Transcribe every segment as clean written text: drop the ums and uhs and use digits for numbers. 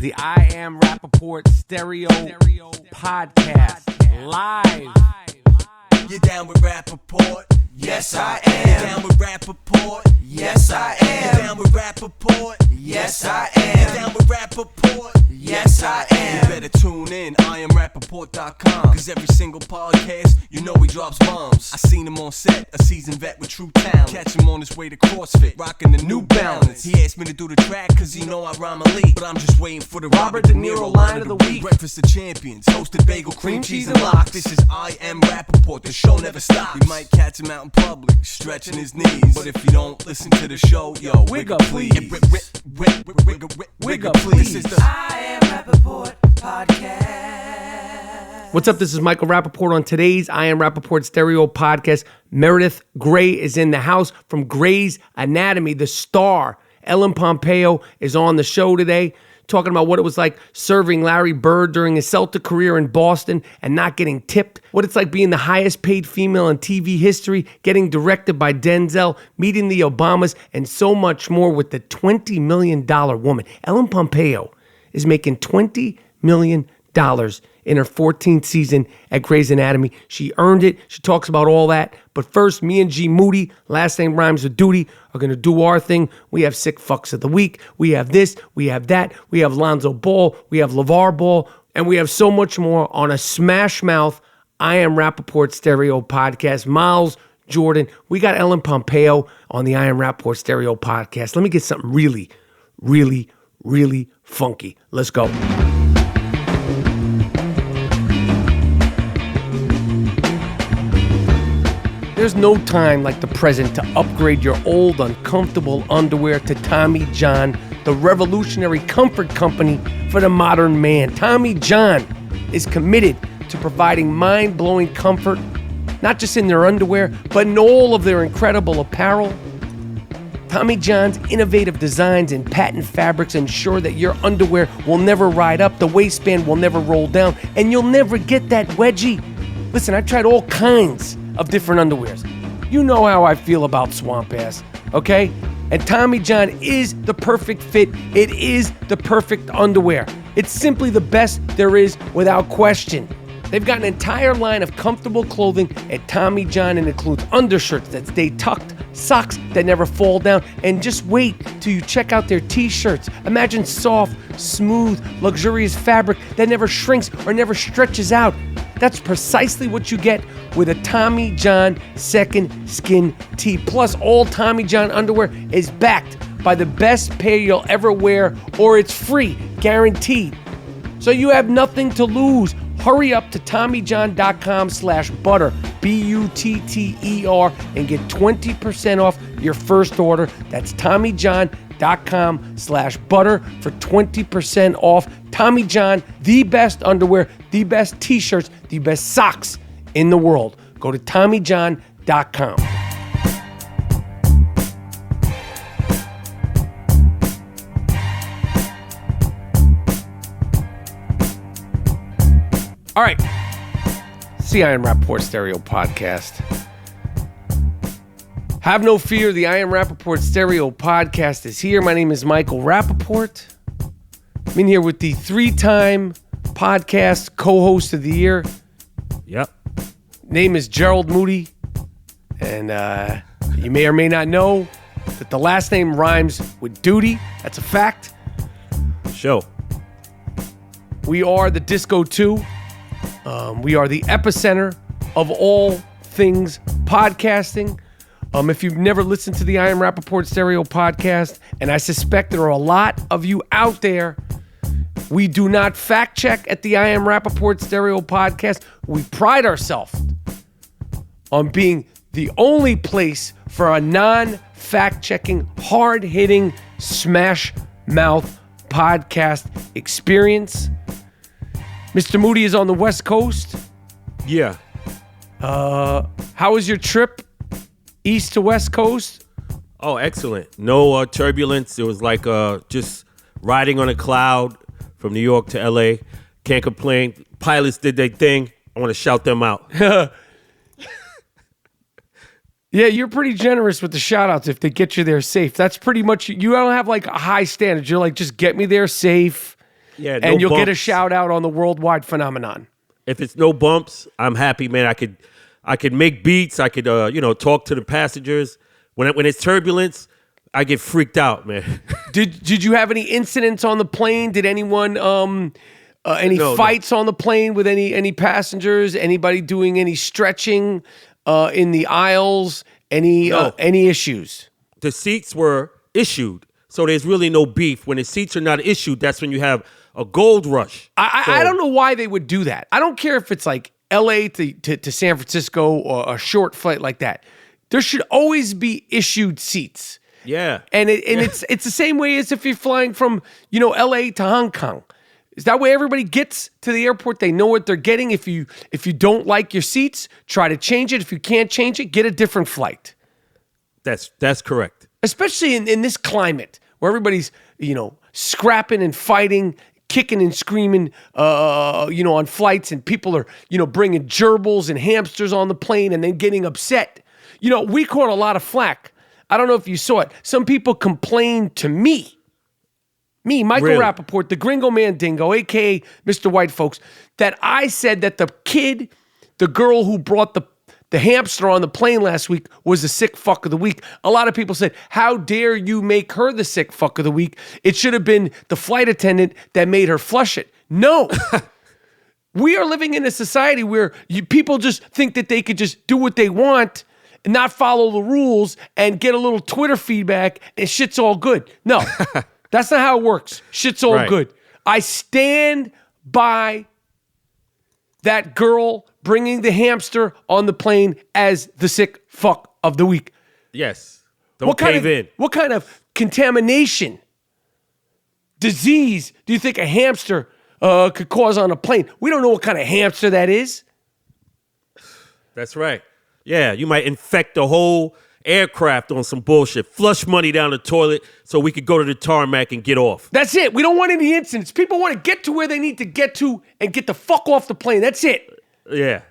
the I Am Rapaport Stereo Podcast. Live. You down with Rapaport? Yes, I am. You down with Rapaport? Yes, I am. You down with Rapaport? Yes, I am. You down with Rapaport? Yes, I am. You better tune in, IamRapaport.com. Cause every single podcast, you know he drops bombs. I seen him on set, a seasoned vet with true talent. Catch him on his way to CrossFit, rocking the New Balance. He asked me to do the track cause he know I rhyme elite. But I'm just waiting for the Robert De Niro line of the week. Breakfast of Champions, hosted bagel, cream cheese, and lox. This is I Am Rapaport, the show never stops. You might catch him out in public, stretching his knees. But if you don't listen to the show, yo, wig up please. Wig up please. This is the I Am Rapaport Podcast. What's up? This is Michael Rapaport. On today's I Am Rapaport Stereo Podcast, Meredith Grey is in the house from Grey's Anatomy. The star, Ellen Pompeo, is on the show today, talking about what it was like serving Larry Bird during his Celtic career in Boston and not getting tipped, what it's like being the highest paid female in TV history, getting directed by Denzel, meeting the Obamas, and so much more with the $20 million woman. Ellen Pompeo is making $20 million in her 14th season at Grey's Anatomy. She earned it. She talks about all that. But first, me and G Moody, last name rhymes with duty, are going to do our thing. We have sick fucks of the week. We have this. We have that. We have Lonzo Ball. We have LaVar Ball. And we have so much more on a smash mouth I Am Rapaport Stereo Podcast. Miles, Jordan, we got Ellen Pompeo on the I Am Rapaport Stereo Podcast. Let me get something really, really, really funky. Let's go. There's no time like the present to upgrade your old, uncomfortable underwear to Tommy John, the revolutionary comfort company for the modern man. Tommy John is committed to providing mind-blowing comfort, not just in their underwear, but in all of their incredible apparel. Tommy John's innovative designs and patent fabrics ensure that your underwear will never ride up, the waistband will never roll down, and you'll never get that wedgie. Listen, I tried all kinds of different underwears. You know how I feel about swamp ass, okay? And Tommy John is the perfect fit. It is the perfect underwear. It's simply the best there is without question. They've got an entire line of comfortable clothing at Tommy John, and includes undershirts that stay tucked, socks that never fall down, and just wait till you check out their t-shirts. Imagine soft, smooth, luxurious fabric that never shrinks or never stretches out. That's precisely what you get with a Tommy John Second Skin tee. Plus, all Tommy John underwear is backed by the best pair you'll ever wear, or it's free, guaranteed. So you have nothing to lose. Hurry up to TommyJohn.com/butter, BUTTER, and get 20% off your first order. That's TommyJohn.com/butter for 20% off. Tommy John, the best underwear, the best t-shirts, the best socks in the world. Go to TommyJohn.com. All right. See, I Am Rapaport Stereo Podcast. Have no fear, the I Am Rapaport Stereo Podcast is here. My name is Michael Rapaport. I'm in here with the 3-time podcast co-host of the year. Yep. Name is Gerald Moody. And you may or may not know that the last name rhymes with duty. That's a fact. Show. We are the Disco 2. We are the epicenter of all things podcasting. If you've never listened to the I Am Rapaport Stereo Podcast, and I suspect there are a lot of you out there, we do not fact check at the I Am Rapaport Stereo Podcast. We pride ourselves on being the only place for a non-fact checking, hard-hitting, smash mouth podcast experience. Mr. Moody is on the West Coast. Yeah. How was your trip east to West Coast? Oh, excellent. No turbulence. It was like just riding on a cloud from New York to LA. Can't complain. Pilots did their thing. I want to shout them out. Yeah, you're pretty generous with the shout-outs if they get you there safe. That's pretty much, you don't have like a high standard. You're like, just get me there safe. Yeah, no and you'll get a bumps. shout out on the worldwide phenomenon. If it's no bumps, I'm happy, man. I could make beats. I could, talk to the passengers. When it's turbulence, I get freaked out, man. Did you have any incidents on the plane? Did anyone any No. fights on the plane with any passengers? Anybody doing any stretching in the aisles? Any issues? The seats were issued, so there's really no beef. When the seats are not issued, that's when you have a gold rush. I don't know why they would do that. I don't care if it's like L.A. to San Francisco or a short flight like that. There should always be issued seats. Yeah. And it's the same way as if you're flying from, LA to Hong Kong. Is that way everybody gets to the airport? They know what they're getting. If you don't like your seats, try to change it. If you can't change it, get a different flight. That's correct. Especially in this climate where everybody's, scrapping and fighting, kicking and screaming, on flights, and people are, bringing gerbils and hamsters on the plane and then getting upset. We caught a lot of flack. I don't know if you saw it. Some people complained to me, Michael Really? Rapaport, the Gringo Mandingo, a.k.a. Mr. White Folks, that I said that the girl who brought the hamster on the plane last week was the sick fuck of the week. A lot of people said, how dare you make her the sick fuck of the week? It should have been the flight attendant that made her flush it. No. We are living in a society where people just think that they could just do what they want and not follow the rules and get a little Twitter feedback and shit's all good. No, that's not how it works. Shit's all Right. good. I stand by that girl bringing the hamster on the plane as the sick fuck of the week. Yes. Don't cave in. What kind of contamination, disease do you think a hamster could cause on a plane? We don't know what kind of hamster that is. That's right. Yeah, you might infect the whole aircraft on some bullshit. Flush money down the toilet so we could go to the tarmac and get off. That's it. We don't want any incidents. People want to get to where they need to get to and get the fuck off the plane. That's it. Yeah.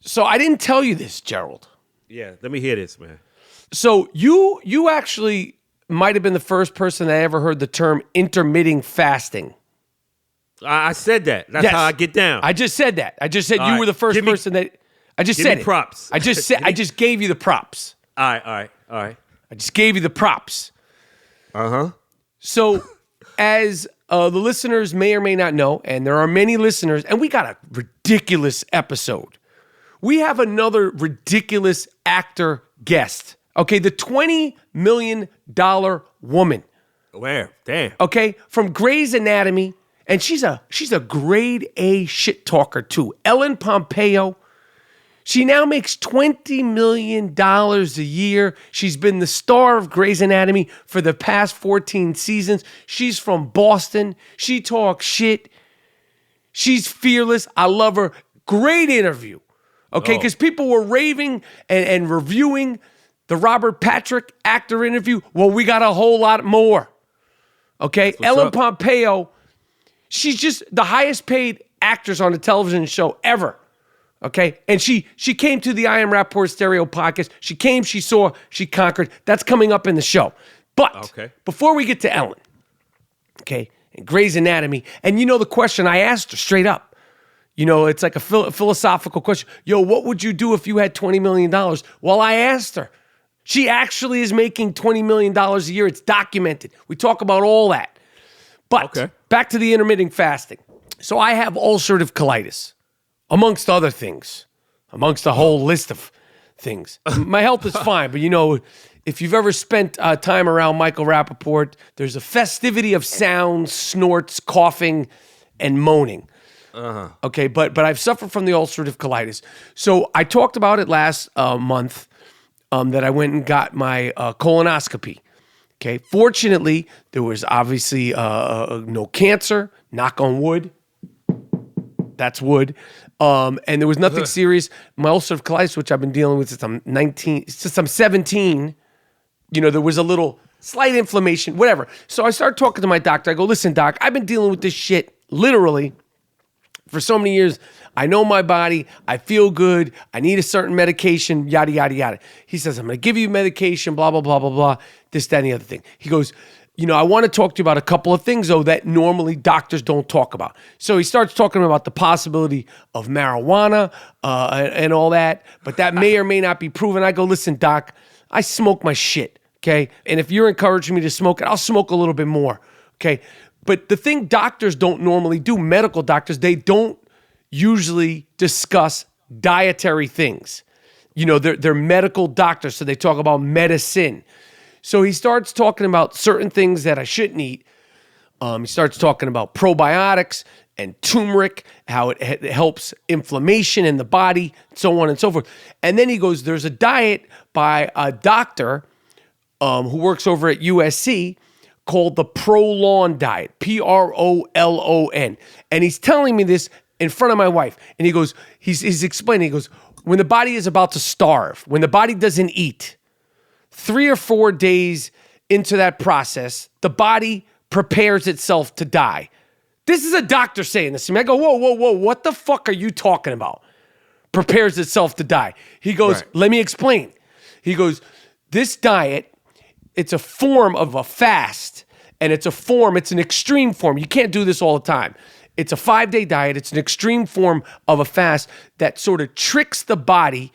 So I didn't tell you this, Gerald. Yeah, let me hear this, man. So you actually might have been the first person that ever heard the term intermittent fasting. I said that. That's Yes. how I get down. I just said that. I just said All you right. were the first Give me- person that I just give said me it. props. I just said I just gave you the props. All right. I just gave you the props. Uh-huh. So, as the listeners may or may not know, and there are many listeners, and we got a ridiculous episode. We have another ridiculous actor guest. Okay, the $20 million woman. Where? Damn. Okay, from Grey's Anatomy, and she's a grade A shit talker too. Ellen Pompeo. She now makes $20 million a year. She's been the star of Grey's Anatomy for the past 14 seasons. She's from Boston. She talks shit. She's fearless. I love her. Great interview. Okay, because people were raving and reviewing the Robert Patrick actor interview. Well, we got a whole lot more. Okay, Ellen up. Pompeo, she's just the highest paid actress on a television show ever. Okay, and she came to the I Am Rapaport Stereo podcast. She came, she saw, she conquered. That's coming up in the show. But before we get to Ellen, okay, and Grey's Anatomy, and the question I asked her straight up. It's like a philosophical question. Yo, what would you do if you had $20 million? Well, I asked her. She actually is making $20 million a year. It's documented. We talk about all that. But back to the intermittent fasting. So I have ulcerative colitis, amongst other things, amongst a whole list of things. My health is fine, but if you've ever spent time around Michael Rapaport, there's a festivity of sounds, snorts, coughing, and moaning. Okay, but I've suffered from the ulcerative colitis. So I talked about it last month that I went and got my colonoscopy. Okay, fortunately, there was obviously no cancer, knock on wood. That's wood. And there was nothing serious. My ulcerative colitis, which I've been dealing with since I'm 17, there was a little slight inflammation, whatever. So I started talking to my doctor. I go, listen, doc, I've been dealing with this shit literally for so many years. I know my body. I feel good. I need a certain medication, yada, yada, yada. He says, I'm going to give you medication, blah, blah, blah, blah, blah, this, that, and the other thing. He goes, I want to talk to you about a couple of things, though, that normally doctors don't talk about. So he starts talking about the possibility of marijuana and all that, but that may or may not be proven. I go, listen, doc, I smoke my shit, okay? And if you're encouraging me to smoke it, I'll smoke a little bit more, okay? But the thing doctors don't normally do, medical doctors, they don't usually discuss dietary things. They're medical doctors, so they talk about medicine. So he starts talking about certain things that I shouldn't eat. He starts talking about probiotics and turmeric, how it helps inflammation in the body, so on and so forth. And then he goes, there's a diet by a doctor who works over at USC called the Prolon diet, Prolon. And he's telling me this in front of my wife. And he goes, he's explaining, he goes, when the body is about to starve, when the body doesn't eat, 3 or 4 days into that process, the body prepares itself to die. This is a doctor saying this to me. I go, whoa, what the fuck are you talking about? Prepares itself to die. He goes, right. Let me explain. He goes, this diet, it's a form of a fast, and it's an extreme form. You can't do this all the time. It's a 5-day diet. It's an extreme form of a fast that sort of tricks the body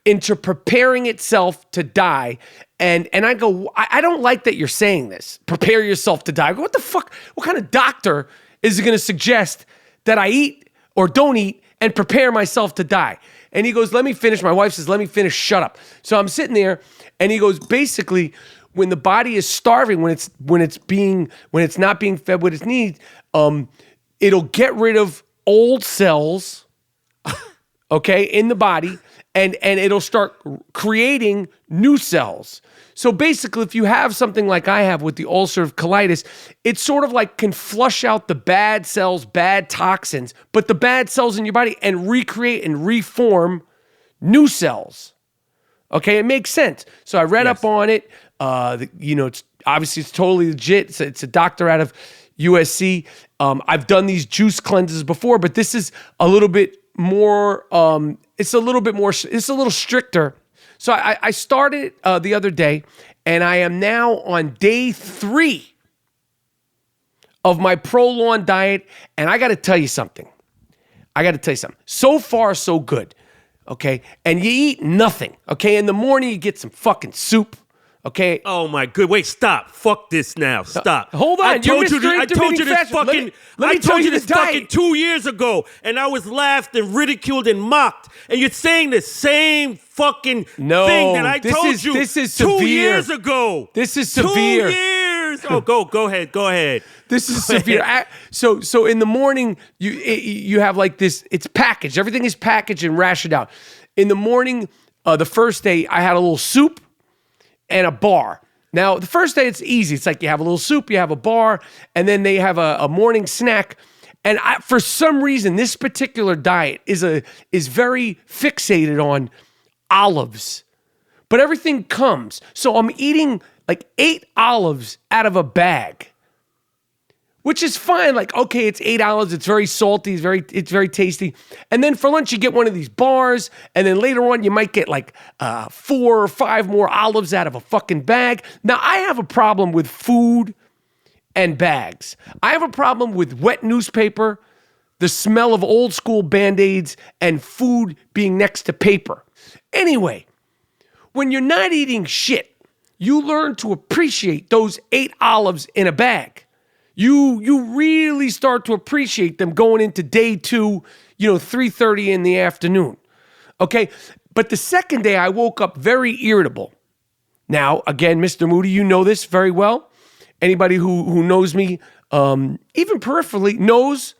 into preparing itself to die. And I go, I don't like that you're saying this. Prepare yourself to die. I go, what the fuck? What kind of doctor is going to suggest that I eat or don't eat and prepare myself to die? And he goes, let me finish. My wife says, let me finish. Shut up. So I'm sitting there, and he goes, basically, when the body is starving, when it's not being fed what it needs, it'll get rid of old cells, okay, in the body, and it'll start creating new cells. So basically, if you have something like I have with the ulcerative colitis, it sort of like can flush out the bad cells, bad toxins, but the bad cells in your body, and recreate and reform new cells. Okay, it makes sense. So I read up on it. It's obviously it's totally legit. It's a doctor out of USC. I've done these juice cleanses before, but this is a little bit more. It's a little stricter. So I started the other day, and I am now on day 3 of my Prolon diet, and I got to tell you something. So far, so good. Okay, and you eat nothing. Okay, in the morning you get some fucking soup. Okay. Oh my good. Wait, stop. Fuck this now. Stop. Hold on. I told you this fucking 2 years ago, and I was laughed and ridiculed and mocked. And you're saying the same fucking thing that I told you this is 2 severe. years ago. This is severe. 2 years. Oh, go ahead. This is severe. So in the morning you have like this. It's packaged. Everything is packaged and rationed out. In the morning, the first day I had a little soup and a bar. Now, the first day, it's easy. It's like you have a little soup, you have a bar, and then they have a morning snack. And for some reason, this particular diet is very fixated on olives. But everything comes. So I'm eating like 8 olives out of a bag, which is fine. Like, okay, it's 8 olives. It's very salty. It's very tasty. And then for lunch, you get one of these bars. And then later on, you might get like 4 or 5 more olives out of a fucking bag. Now, I have a problem with food and bags. I have a problem with wet newspaper, the smell of old school Band-Aids, and food being next to paper. Anyway, when you're not eating shit, you learn to appreciate those 8 olives in a bag. You really start to appreciate them going into day 2, 3:30 in the afternoon. Okay? But the second day, I woke up very irritable. Now, again, Mr. Moody, you know this very well. Anybody who knows me, even peripherally, knows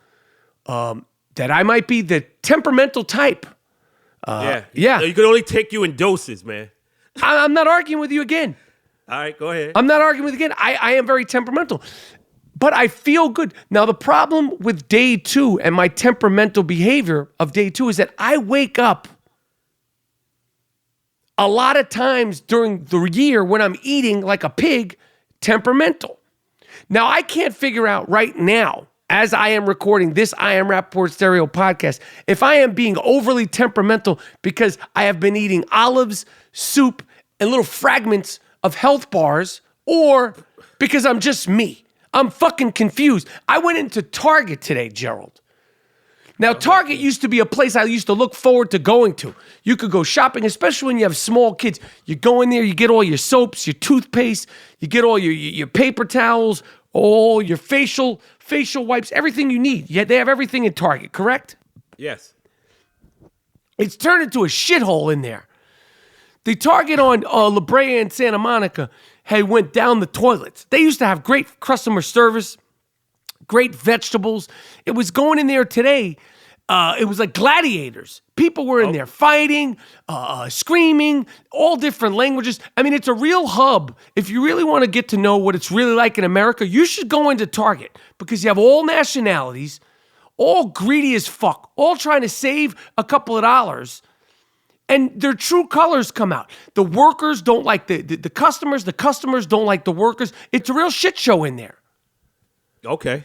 that I might be the temperamental type. Yeah. You can only take you in doses, man. I'm not arguing with you again. All right, go ahead. I'm not arguing with you again. I am very temperamental. But I feel good. Now, the problem with day 2 and my temperamental behavior of day 2 is that I wake up a lot of times during the year when I'm eating like a pig, temperamental. Now, I can't figure out right now, as I am recording this I Am Rapaport Stereo podcast, if I am being overly temperamental because I have been eating olives, soup, and little fragments of health bars, or because I'm just me. I'm fucking confused. I went into Target today, Gerald. Now, Target used to be a place I used to look forward to going to. You could go shopping, especially when you have small kids. You go in there, you get all your soaps, your toothpaste, you get all your paper towels, all your facial wipes, everything you need. Yeah, they have everything in Target, correct? Yes. It's turned into a shithole in there. The Target on La Brea and Santa Monica had went down the toilets. They used to have great customer service, great vegetables. It was going in there today. It was like gladiators. People were in there fighting, screaming, all different languages. I mean, it's a real hub. If you really want to get to know what it's really like in America, you should go into Target because you have all nationalities, all greedy as fuck, all trying to save a couple of dollars. And their true colors come out. The workers don't like the customers. The customers don't like the workers. It's a real shit show in there. Okay.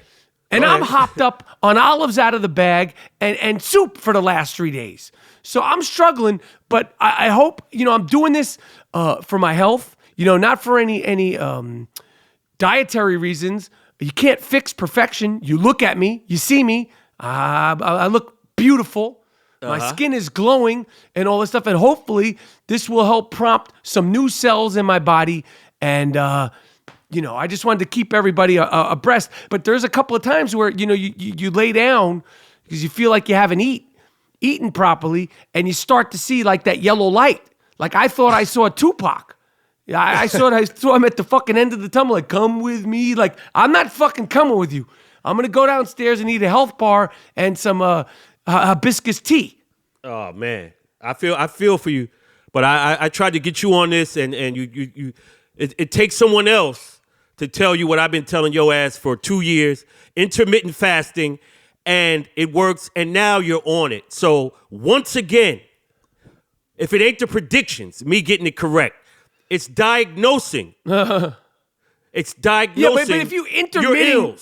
And I'm hopped up on olives out of the bag and soup for the last 3 days. So I'm struggling, but I hope, I'm doing this for my health, not for any dietary reasons. You can't fix perfection. You look at me, you see me, I look beautiful. My skin is glowing and all this stuff. And hopefully this will help prompt some new cells in my body. And, I just wanted to keep everybody abreast. But there's a couple of times where, you lay down because you feel like you haven't eaten properly. And you start to see like that yellow light. Like I thought I saw Tupac. I saw him at the fucking end of the tunnel. Like, come with me. Like, I'm not fucking coming with you. I'm going to go downstairs and eat a health bar and some hibiscus tea. Oh man, I feel for you, but I tried to get you on this, and it takes someone else to tell you what I've been telling your ass for 2 years, intermittent fasting, and it works, and now you're on it. So once again, if it ain't the predictions, me getting it correct, it's diagnosing. It's diagnosing. Yeah, but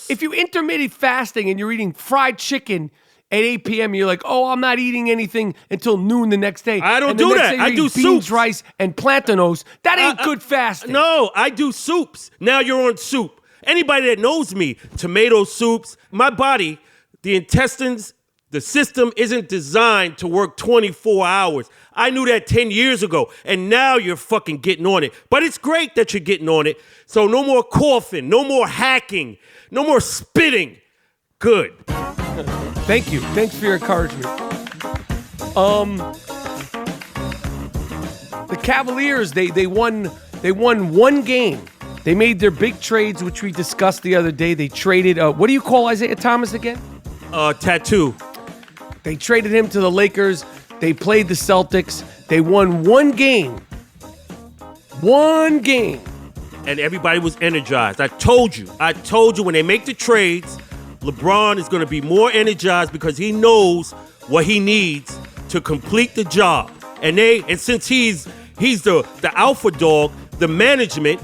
if you intermittent fasting and you're eating fried chicken at 8 p.m., you're like, oh, I'm not eating anything until noon the next day. I don't do that. I do beans, soups. Rice, and plantanos. That ain't good fasting. No, I do soups. Now you're on soup. Anybody that knows me, tomato soups, my body, the intestines, the system isn't designed to work 24 hours. I knew that 10 years ago, and now you're fucking getting on it. But it's great that you're getting on it. So no more coughing, no more hacking, no more spitting. Good. Thank you. Thanks for your encouragement. The Cavaliers, they won one game. They made their big trades, which we discussed the other day. They traded, what do you call Isaiah Thomas again? Tattoo. They traded him to the Lakers. They played the Celtics. They won one game. One game. And everybody was energized. I told you when they make the trades, LeBron is going to be more energized because he knows what he needs to complete the job. And since he's the alpha dog, the management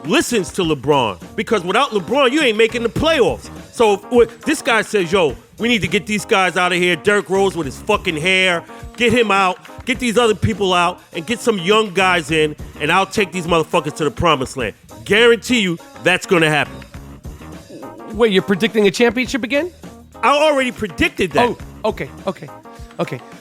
listens to LeBron, because without LeBron, you ain't making the playoffs. So this guy says, yo, we need to get these guys out of here. Derrick Rose with his fucking hair, get him out, get these other people out, and get some young guys in, and I'll take these motherfuckers to the promised land. Guarantee you that's going to happen. Wait, you're predicting a championship again? I already predicted that. Oh, okay.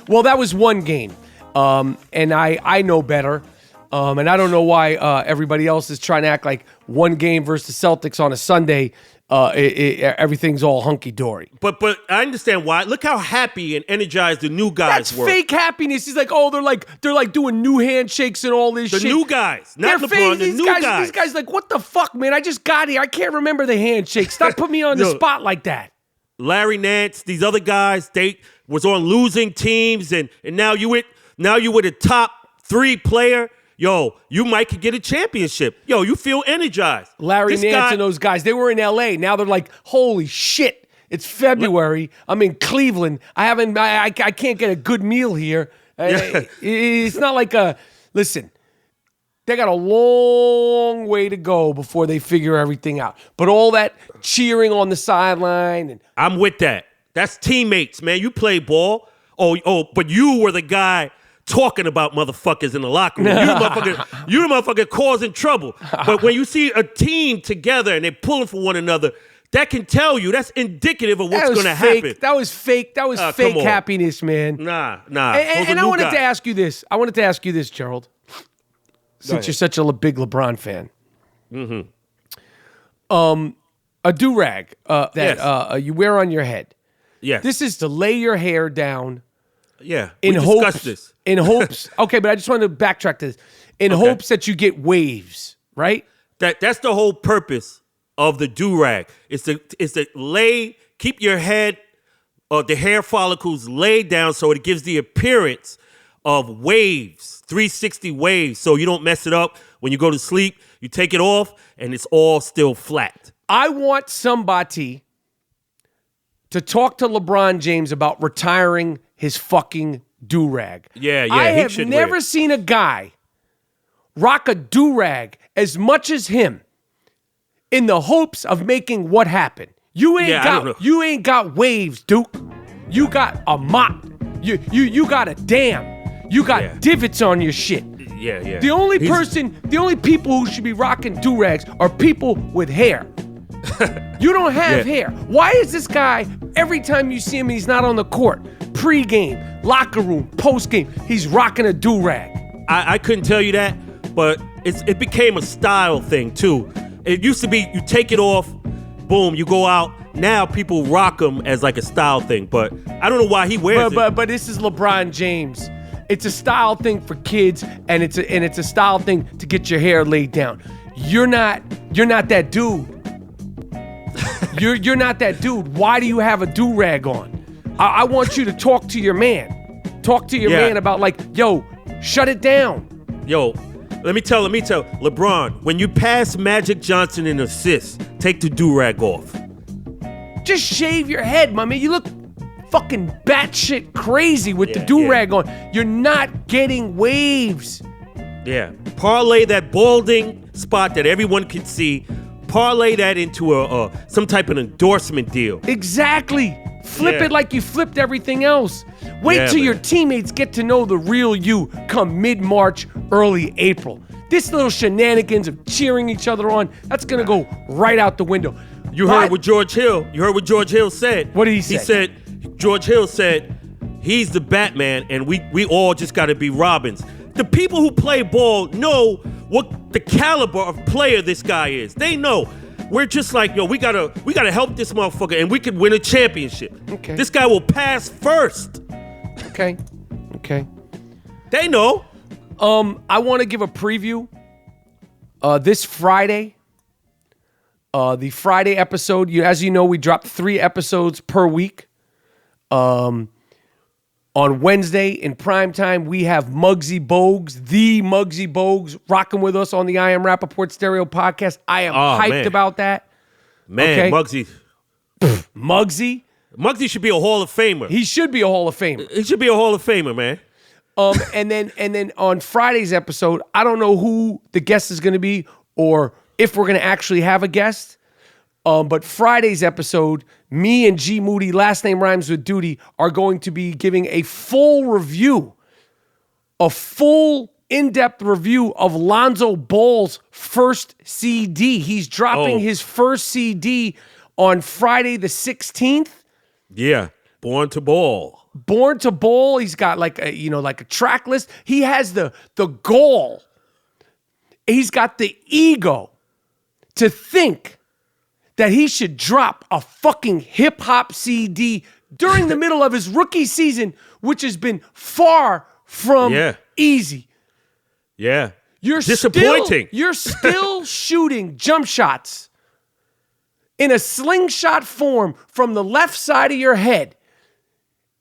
Well, that was one game, and I know better, and I don't know why everybody else is trying to act like one game versus the Celtics on a Sunday, everything's all hunky-dory. But I understand why. Look how happy and energized the new guys were. That's fake happiness. He's like, oh, they're like doing new handshakes and all this shit. The new guys, not LeBron, the new guys. These guys like, what the fuck, man? I just got here. I can't remember the handshake. Stop putting me on the spot like that. Larry Nance, these other guys, they was on losing teams, and now you with a top 3 player. Yo, you might could get a championship. Yo, you feel energized. Larry Nance and those guys, they were in L.A. Now they're like, holy shit, it's February. I'm in Cleveland. I can't get a good meal here. It's not like listen, they got a long way to go before they figure everything out. But all that cheering on the sideline. I'm with that. That's teammates, man. You play ball. Oh, but you were the guy talking about motherfuckers in the locker room. You the motherfucker causing trouble. But when you see a team together and they're pulling for one another, that can tell you, that's indicative of what's going to happen. That was fake. That was fake happiness, man. Nah. And I wanted to ask you this. Gerald. Since you're such a big LeBron fan. Mm-hmm. A do-rag that you wear on your head. Yes. This is to lay your hair down. Yeah. We discussed this. In hopes. Okay, but I just wanted to backtrack to this. In hopes that you get waves, right? That's the whole purpose of the do-rag. It's to keep your head, the hair follicles laid down so it gives the appearance of waves, 360 waves, so you don't mess it up when you go to sleep. You take it off, and it's all still flat. I want somebody to talk to LeBron James about retiring his fucking do-rag. Yeah. I have never seen a guy rock a do-rag as much as him in the hopes of making what happen. You ain't got waves, Duke. You got a mop. You got a dam. You got divots on your shit. Yeah. The only people who should be rocking do-rags are people with hair. You don't have hair. Why is this guy, every time you see him, he's not on the court, pre-game, locker room, post-game, he's rocking a do-rag? I couldn't tell you that, but it became a style thing, too. It used to be you take it off, boom, you go out. Now people rock them as like a style thing, but I don't know why he wears it. But this is LeBron James. It's a style thing for kids, and it's a style thing to get your hair laid down. You're not that dude. You're not that dude. Why do you have a do-rag on? I want you to talk to your man. Talk to your man about yo, shut it down. Yo, let me tell LeBron, when you pass Magic Johnson in assists, take the do-rag off. Just shave your head, my man. You look fucking batshit crazy with the do-rag on. You're not getting waves. Yeah. Parlay that balding spot that everyone can see. Parlay that into some type of endorsement deal. Exactly. Flip it like you flipped everything else. Wait till your teammates get to know the real you come mid-March, early April. This little shenanigans of cheering each other on, that's going to go right out the window. You heard what George Hill said. What did he say? He said, George Hill said, he's the Batman and we all just got to be Robins. The people who play ball know what the caliber of player this guy is. They know. We're just like, yo, we gotta help this motherfucker and we could win a championship. Okay. This guy will pass first. Okay. They know. I want to give a preview. This Friday, the Friday episode. As you know, we dropped 3 episodes per week. On Wednesday in primetime, we have Muggsy Bogues, rocking with us on the I Am Rapaport Stereo podcast. I am hyped about that. Man, okay? Muggsy should be a Hall of Famer. He should be a Hall of Famer. He should be a Hall of Famer, man. And then on Friday's episode, I don't know who the guest is going to be or if we're going to actually have a guest. But Friday's episode, me and G Moody, last name rhymes with duty, are going to be giving a full in-depth review of Lonzo Ball's first CD. He's dropping his first CD on Friday the 16th. Yeah, Born to Ball. He's got like a track list. He has the gall. He's got the ego to think that he should drop a fucking hip-hop CD during the middle of his rookie season, which has been far from easy. Yeah. You're disappointing. You're still shooting jump shots in a slingshot form from the left side of your head.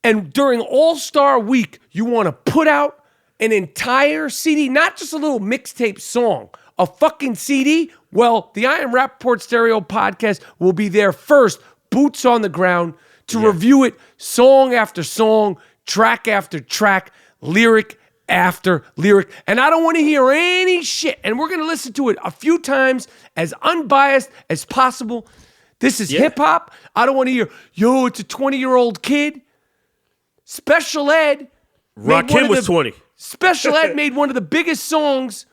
And during All-Star Week, you want to put out an entire CD, not just a little mixtape song, a fucking CD. Well, the I Am Rapaport Stereo podcast will be there first, boots on the ground, to review it song after song, track after track, lyric after lyric. And I don't want to hear any shit. And we're going to listen to it a few times as unbiased as possible. This is hip-hop. I don't want to hear, yo, it's a 20-year-old kid. Special Ed. Rakim was 20. Special Ed made one of the biggest songs.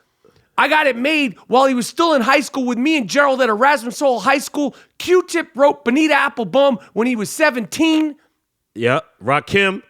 I got it made while he was still in high school with me and Gerald at Erasmus Hall High School. Q-Tip wrote Bonita Applebum when he was 17. Yeah, Rakim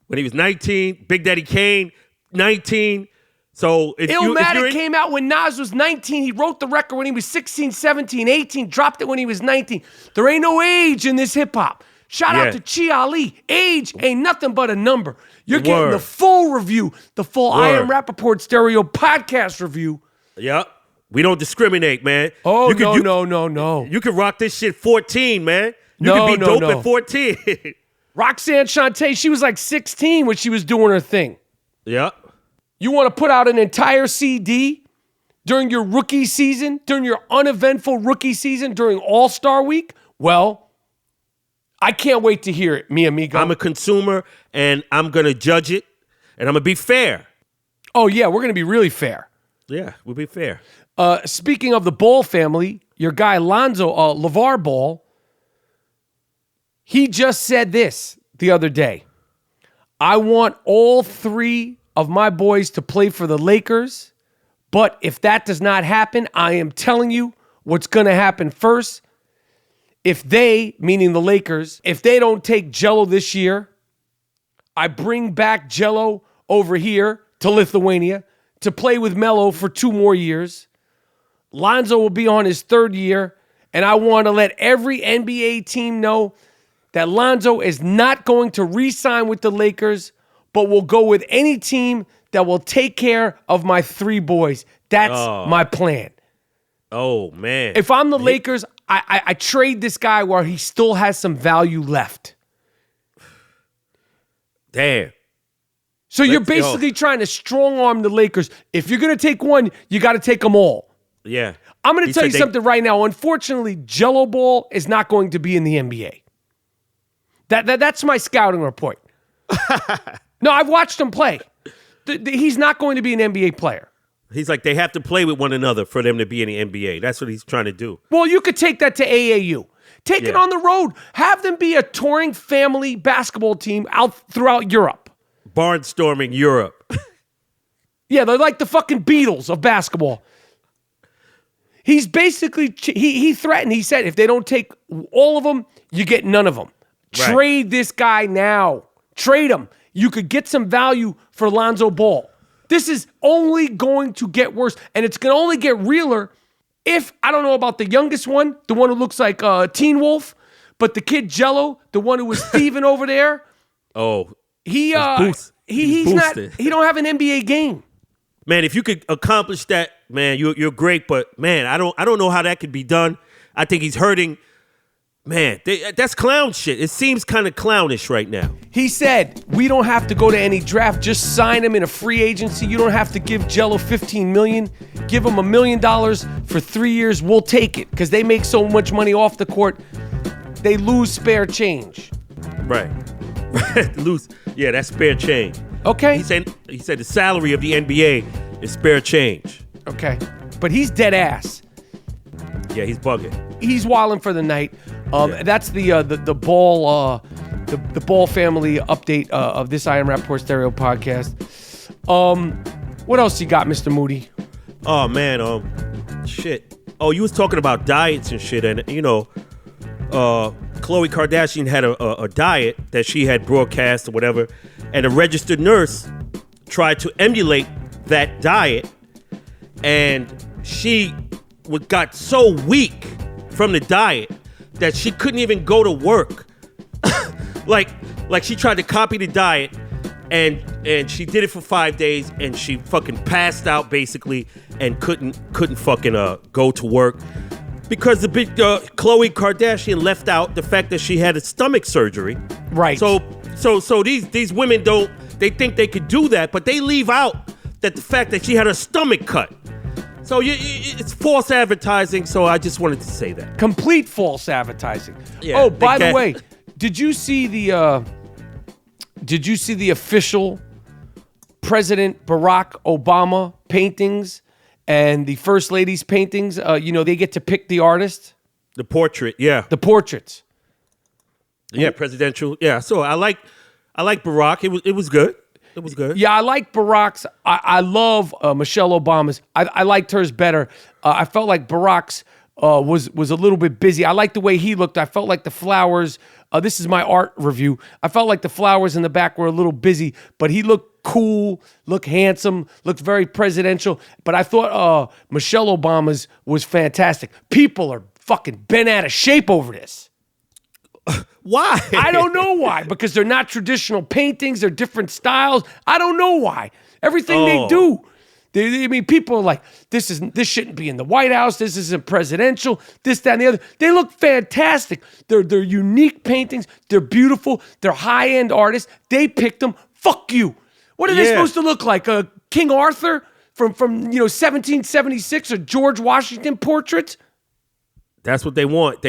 when he was 19. Big Daddy Kane, 19. So Illmatic came out when Nas was 19. He wrote the record when he was 16, 17, 18. Dropped it when he was 19. There ain't no age in this hip-hop. Shout out to Chi Ali. Age ain't nothing but a number. You're getting the full review, the full I Am Rapaport Stereo podcast review. Yep. We don't discriminate, man. Oh, no. You can rock this shit 14, man. You can be dope at 14. Roxanne Shante, she was like 16 when she was doing her thing. Yep. You want to put out an entire CD during your rookie season, during your uneventful rookie season, during All-Star Week? Well, I can't wait to hear it, mi amigo. I'm a consumer, and I'm going to judge it, and I'm going to be fair. Oh, yeah, we're going to be really fair. Yeah, we'll be fair. Speaking of the Ball family, your guy Lonzo LaVar Ball, he just said this the other day. I want all three of my boys to play for the Lakers, but if that does not happen, I am telling you what's going to happen first. If they, meaning the Lakers, if they don't take Jello this year, I bring back Jello over here to Lithuania to play with Melo for 2 more years. Lonzo will be on his 3rd year, and I want to let every NBA team know that Lonzo is not going to re-sign with the Lakers, but will go with any team that will take care of my 3 boys. That's my plan. Oh, man. If I'm the Lakers, I trade this guy while he still has some value left. Damn. So you're basically trying to strong-arm the Lakers. If you're going to take one, you got to take them all. Yeah. I'm going to tell you something right now. Unfortunately, Jello Ball is not going to be in the NBA. That's my scouting report. No, I've watched him play. He's not going to be an NBA player. He's like, they have to play with one another for them to be in the NBA. That's what he's trying to do. Well, you could take that to AAU. Take it on the road. Have them be a touring family basketball team out throughout Europe. Barnstorming Europe. Yeah, they're like the fucking Beatles of basketball. He's basically, he threatened, he said, if they don't take all of them, you get none of them. Right. Trade this guy now. Trade him. You could get some value for Lonzo Ball. This is only going to get worse, and it's going to only get realer if, I don't know about the youngest one, the one who looks like Teen Wolf, but the kid Jello, the one who was thieving over there. Oh, he's not, he don't have an NBA game. Man, if you could accomplish that, man, you're great, but man, I don't know how that could be done. I think he's hurting. Man, that's clown shit. It seems kind of clownish right now. He said, we don't have to go to any draft. Just sign him in a free agency. You don't have to give Jello $15 million. Give him $1 million for 3 years. We'll take it because they make so much money off the court. They lose spare change. Right. Lose. Yeah, that's spare change. Okay. He said the salary of the NBA is spare change. Okay. But he's dead ass. Yeah, he's bugging. He's wilding for the night. That's the Ball the Ball family update of this I Am Rapaport Stereo podcast. What else you got, Mr. Moody? Oh man, shit. Oh, you was talking about diets and shit, and you know, Khloe Kardashian had a diet that she had broadcast or whatever, and a registered nurse tried to emulate that diet, and she got so weak from the diet that she couldn't even go to work. like she tried to copy the diet, and she did it for 5 days, and she fucking passed out basically, and couldn't fucking go to work because the big Khloe Kardashian left out the fact that she had a stomach surgery. Right. So these women they think they could do that, but they leave out that the fact that she had her stomach cut. So it's false advertising, so I just wanted to say that. Complete false advertising. Yeah, oh, by the way, did you see the official President Barack Obama paintings and the First Lady's paintings? They get to pick the artist. The portrait, yeah. The portraits. Yeah, presidential. Yeah, so I like Barack. It was good. It was good. Yeah, I like Barack's. I love Michelle Obama's. I liked hers better. I felt like Barack's was a little bit busy. I liked the way he looked. I felt like the flowers. This is my art review. I felt like the flowers in the back were a little busy, but he looked cool, looked handsome, looked very presidential. But I thought Michelle Obama's was fantastic. People are fucking bent out of shape over this. Why? I don't know why. Because they're not traditional paintings. They're different styles. I don't know why. Everything they do. I mean, people are like, this shouldn't be in the White House. This isn't presidential. This, that, and the other. They look fantastic. They're unique paintings. They're beautiful. They're high-end artists. They picked them. Fuck you. What are they supposed to look like? King Arthur from 1776 or George Washington portraits? That's what they want.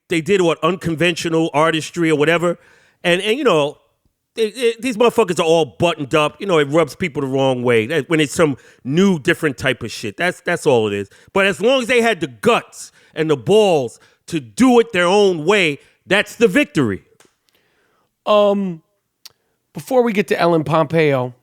They did what unconventional artistry or whatever, and these motherfuckers are all buttoned up. It rubs people the wrong way when it's some new, different type of shit. That's all it is. But as long as they had the guts and the balls to do it their own way, that's the victory. Before we get to Ellen Pompeo,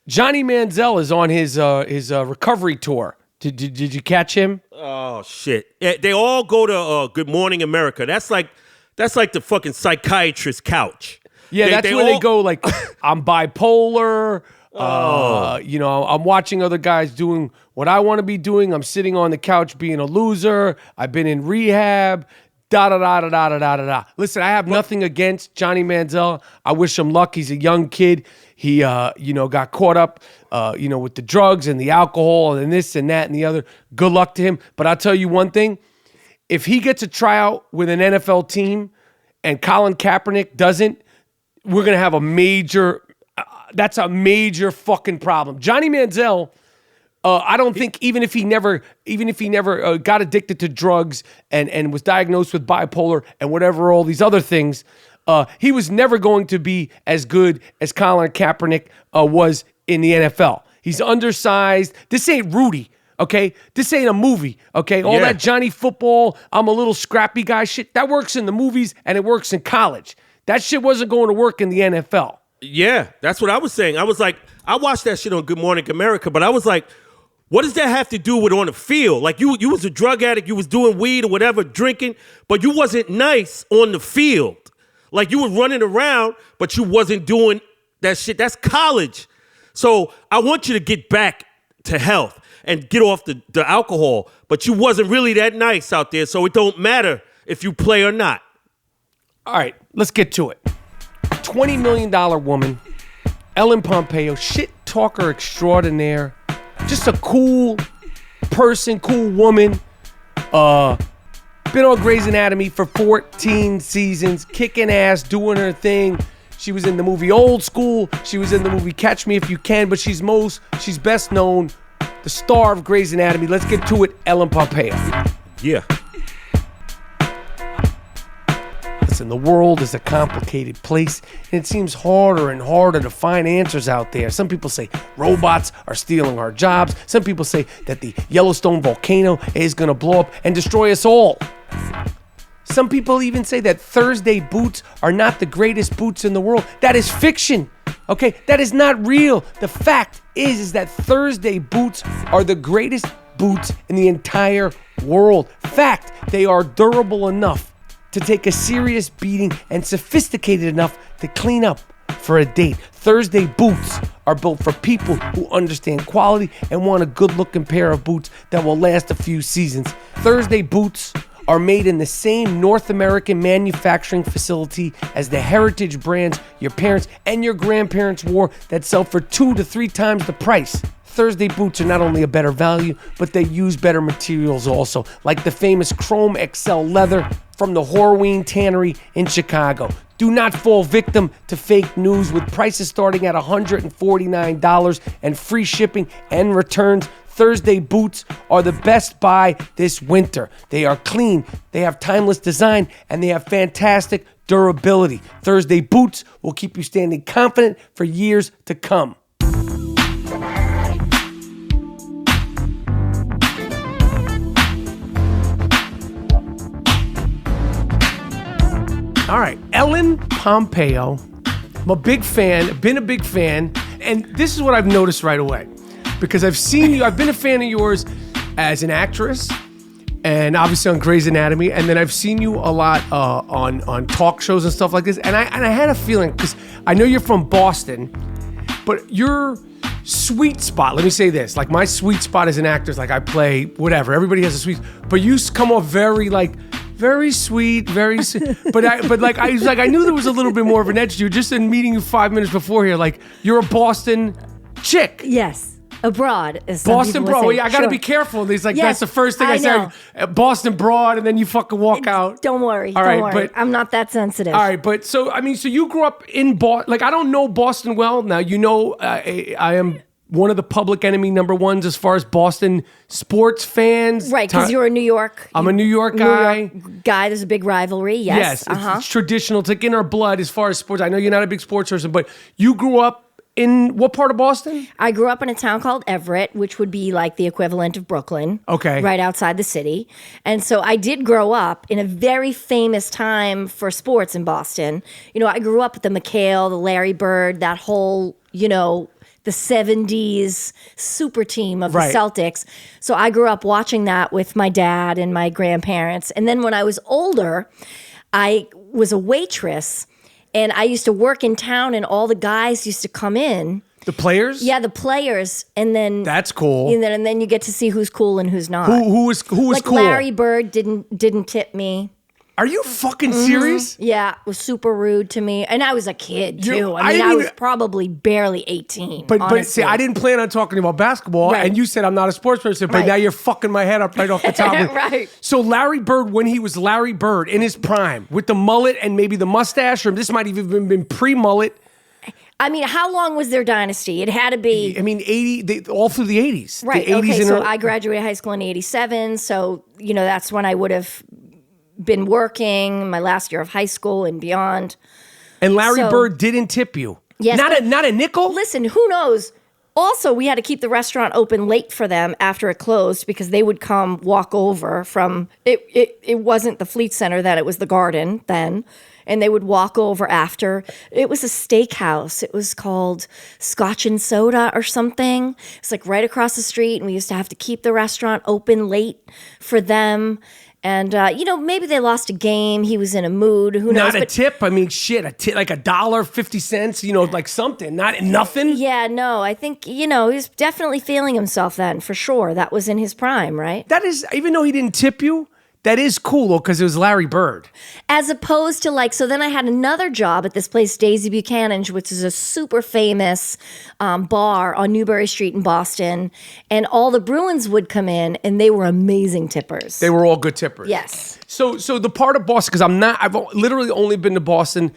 Johnny Manziel is on his recovery tour. Did you catch him? Oh shit! They all go to Good Morning America. That's like the fucking psychiatrist's couch. Yeah, that's where they go. Like, I'm bipolar. I'm watching other guys doing what I want to be doing. I'm sitting on the couch being a loser. I've been in rehab. Da da da da da da da da. Listen, I have nothing against Johnny Manziel. I wish him luck. He's a young kid. He, got caught up, with the drugs and the alcohol and this and that and the other. Good luck to him. But I'll tell you one thing: if he gets a tryout with an NFL team and Colin Kaepernick doesn't, we're gonna have a major. That's a major fucking problem. Johnny Manziel. I don't think even if he never got addicted to drugs and was diagnosed with bipolar and whatever all these other things, he was never going to be as good as Colin Kaepernick was in the NFL. He's undersized. This ain't Rudy, okay? This ain't a movie, okay? All that Johnny football, I'm a little scrappy guy shit, that works in the movies and it works in college. That shit wasn't going to work in the NFL. Yeah, that's what I was saying. I was like, I watched that shit on Good Morning America, but I was like, what does that have to do with on the field? Like, you was a drug addict, you was doing weed or whatever, drinking, but you wasn't nice on the field. Like, you were running around, but you wasn't doing that shit. That's college. So I want you to get back to health and get off the alcohol, but you wasn't really that nice out there, so it don't matter if you play or not. All right, let's get to it. $20 million woman, Ellen Pompeo, shit talker extraordinaire. Just a cool person, cool woman. Been on Grey's Anatomy for 14 seasons, kicking ass, doing her thing. She was in the movie Old School. She was in the movie Catch Me If You Can, but she's best known, the star of Grey's Anatomy. Let's get to it, Ellen Pompeo. Yeah. Listen, the world is a complicated place, and it seems harder and harder to find answers out there. Some people say robots are stealing our jobs. Some people say that the Yellowstone volcano is going to blow up and destroy us all. Some people even say that Thursday boots are not the greatest boots in the world. That is fiction, okay? That is not real. The fact is that Thursday boots are the greatest boots in the entire world. Fact, they are durable enough to take a serious beating and sophisticated enough to clean up for a date. Thursday boots are built for people who understand quality and want a good-looking pair of boots that will last a few seasons. Thursday boots are made in the same North American manufacturing facility as the heritage brands your parents and your grandparents wore that sell for 2 to 3 times the price. Thursday boots are not only a better value, but they use better materials also, like the famous Chrome XL leather from the Horween Tannery in Chicago. Do not fall victim to fake news with prices starting at $149 and free shipping and returns. Thursday boots are the best buy this winter. They are clean, they have timeless design, and they have fantastic durability. Thursday boots will keep you standing confident for years to come. All right, Ellen Pompeo I'm a big fan, been a big fan, and this is what I've noticed right away. Because I've seen you, I've been a fan of yours as an actress, and obviously on Grey's Anatomy, and then I've seen you a lot on talk shows and stuff like this, and I had a feeling, because I know you're from Boston, but your sweet spot, let me say this, like my sweet spot as an actor is like I play whatever, everybody has a sweet, but you come off very sweet, but I knew there was a little bit more of an edge to you just in meeting you 5 minutes before here, like you're a Boston chick. Yes. Abroad is Boston broad. Well, yeah, I gotta sure. be careful. He's like, Yes, that's the first thing I said. Boston broad, and then you fucking walk out. Don't worry. All don't right, worry. but I'm not that sensitive. all right, but so you grew up in Boston. Like I don't know Boston well. Now you know I am one of the public enemy number ones as far as Boston sports fans. Right, because you're a New York. I'm a New York guy. There's a big rivalry. Yes. It's traditional. It's like in our blood as far as sports. I know you're not a big sports person, but you grew up in what part of Boston? I grew up in a town called Everett, which would be like the equivalent of Brooklyn. Okay. Right outside the city. And so I did grow up in a very famous time for sports in Boston. You know, I grew up with the McHale, the Larry Bird, that whole, you know, the 70s super team of the Celtics. So I grew up watching that with my dad and my grandparents. And then when I was older, I was a waitress. And I used to work in town, and all the guys used to come in. The players? Yeah, the players, and then that's cool. And then you get to see who's cool and who's not. Who was like cool? Larry Bird didn't tip me. Are you fucking serious? Yeah, it was super rude to me, and I was a kid too. I was probably barely 18. But see, I didn't plan on talking about basketball, and you said I'm not a sports person. But now you're fucking my head up right off the top. Right. So Larry Bird, when he was Larry Bird in his prime, with the mullet and maybe the mustache, or this might have even been pre-mullet. I mean, how long was their dynasty? It had to be. I mean, all through the 80s. Right. The 80s okay. So I graduated high school in '87. So that's when I would have been working my last year of high school and beyond. And Larry Bird didn't tip you. Yes. Not a nickel? Listen, who knows? Also, we had to keep the restaurant open late for them after it closed because they would come walk over from it wasn't the Fleet Center then, it was the Garden then. And they would walk over after. It was a steakhouse. It was called Scotch and Soda or something. It's like right across the street, and we used to have to keep the restaurant open late for them. And, maybe they lost a game. He was in a mood. Who knows? Not a tip? I mean, shit, a tip, like $1.50, like something. Not nothing? Yeah, no, I think, he was definitely feeling himself then, for sure. That was in his prime, right? That is, even though he didn't tip you, that is cool, though, because it was Larry Bird. As opposed to so then I had another job at this place, Daisy Buchanan's, which is a super famous bar on Newbury Street in Boston. And all the Bruins would come in, and they were amazing tippers. They were all good tippers. Yes. So the part of Boston, because I've literally only been to Boston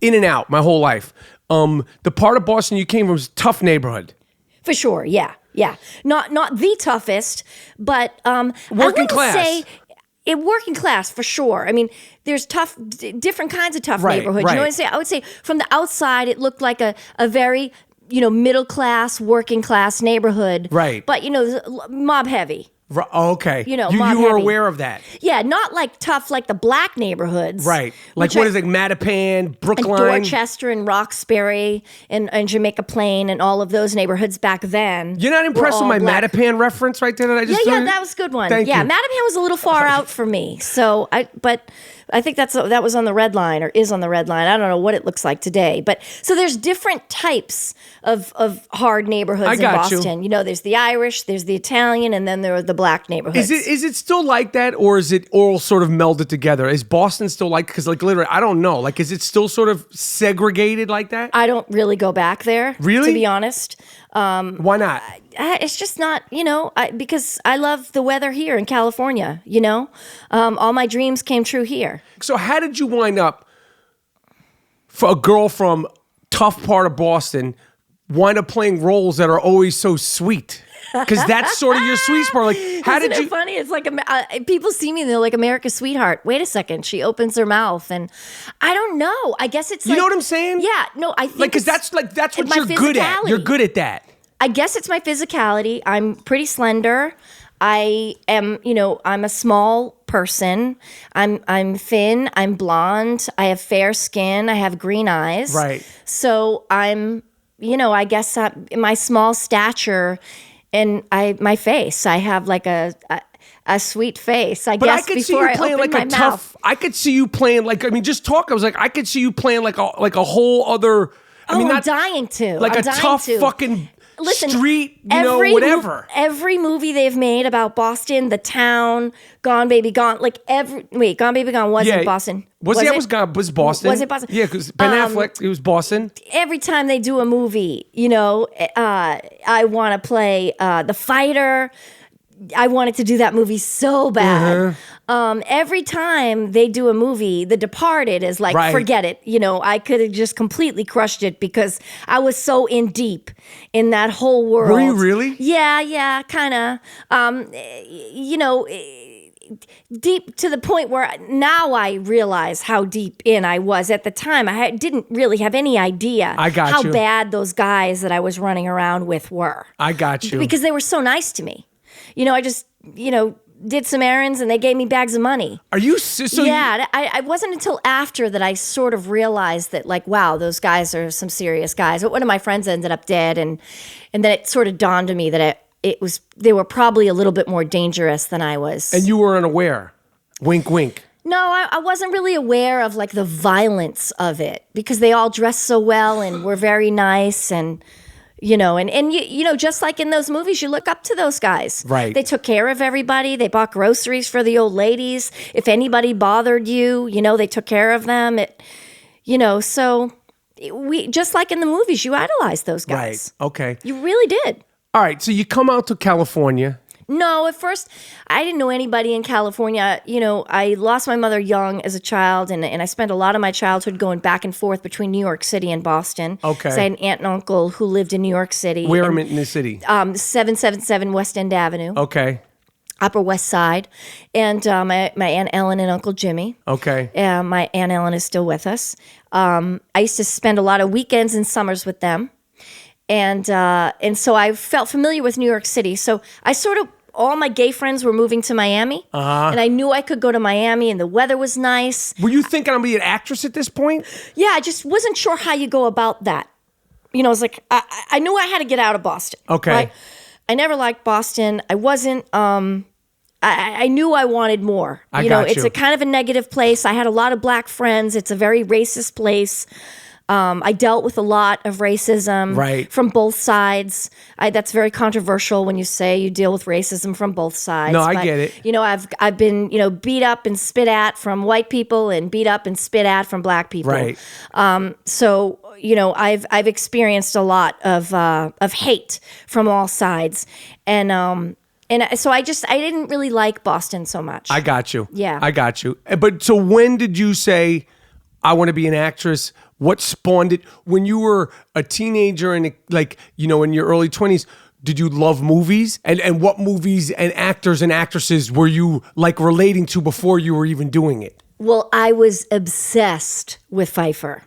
in and out my whole life. The part of Boston you came from was a tough neighborhood. For sure, yeah. Not the toughest, but working class. Working class, for sure. I mean, there's different kinds of tough neighborhoods. Right. You know what I'm saying? I would say from the outside, it looked like a very, middle class, working class neighborhood. Right. But, mob heavy. Okay. You you were aware of that. Yeah, not like tough like the black neighborhoods. Right. Like what is it, Mattapan, Brookline? And Dorchester and Roxbury and Jamaica Plain and all of those neighborhoods back then. You're not impressed with my Mattapan reference right there that I just Yeah, that was a good one. Thank you. Mattapan was a little far out for me. So but I think that was on the red line or is on the red line. I don't know what it looks like today. But so there's different types of hard neighborhoods in Boston. There's the Irish, there's the Italian, and then there are the black neighborhoods. Is it still like that, or is it all sort of melded together? Is Boston still like, because literally, I don't know. Is it still sort of segregated like that? I don't really go back there. Really? To be honest. Why not? It's just not, because I love the weather here in California, all my dreams came true here. So how did you wind up, for a girl from tough part of Boston, wind up playing roles that are always so sweet? Because that's sort of your sweet spot. How Isn't did you? it funny? It's like people see me and they're like, America's sweetheart. Wait a second. She opens her mouth and I don't know. I guess it's you know what I'm saying? Yeah. No, I think because that's what you're good at. You're good at that. I guess it's my physicality. I'm pretty slender. I am, I'm a small person. I'm thin. I'm blonde. I have fair skin. I have green eyes. Right. So I'm, I guess my small stature and my face. I have like a sweet face. I guess before I open my mouth. I could see you playing just talk. I was like, I could see you playing like a whole other. I'm dying to. Like I'm a dying tough to. fucking Listen, street, whatever. Every movie they've made about Boston, The Town, Gone Baby Gone, Gone Baby Gone wasn't Boston. Was Boston? Was it Boston? Yeah, because Ben Affleck, it was Boston. Every time they do a movie, I want to play The Fighter. I wanted to do that movie so bad. Every time they do a movie, The Departed is like, forget it. I could have just completely crushed it because I was so in deep in that whole world. Were you really? Yeah, kind of. Deep to the point where now I realize how deep in I was. At the time, I didn't really have any idea how bad those guys that I was running around with were. I got you. Because they were so nice to me. I just, did some errands and they gave me bags of money. Are you? I wasn't until after that I sort of realized that, like, wow, those guys are some serious guys. But one of my friends ended up dead, and then it sort of dawned on me that they were probably a little bit more dangerous than I was. And you were unaware. Wink, wink. No, I wasn't really aware of like the violence of it because they all dressed so well and were very nice and. Just like in those movies, you look up to those guys. Right. They took care of everybody. They bought groceries for the old ladies. If anybody bothered you, they took care of them. So we just like in the movies, you idolize those guys. Right. Okay. You really did. All right. So you come out to California. No, at first, I didn't know anybody in California. I lost my mother young as a child, and I spent a lot of my childhood going back and forth between New York City and Boston. Okay. So I had an aunt and uncle who lived in New York City. Where in the city? 777 West End Avenue. Okay. Upper West Side. And my Aunt Ellen and Uncle Jimmy. Okay. My Aunt Ellen is still with us. I used to spend a lot of weekends and summers with them. And so I felt familiar with New York City. So I sort of, all my gay friends were moving to Miami. And I knew I could go to Miami and the weather was nice. Were you thinking I'm going to be an actress at this point? Yeah, I just wasn't sure how you go about that. I was like, I knew I had to get out of Boston. Okay. Right? I never liked Boston. I wasn't, I knew I wanted more. It's a kind of a negative place. I had a lot of black friends. It's a very racist place. I dealt with a lot of racism from both sides. That's very controversial when you say you deal with racism from both sides. No, I get it. I've been beat up and spit at from white people and beat up and spit at from black people. Right. So I've experienced a lot of hate from all sides, and so I didn't really like Boston so much. I got you. Yeah, I got you. But so when did you say, I want to be an actress? What spawned it? When you were a teenager and in your early 20s, did you love movies? And what movies and actors and actresses were you like relating to before you were even doing it? Well, I was obsessed with Pfeiffer.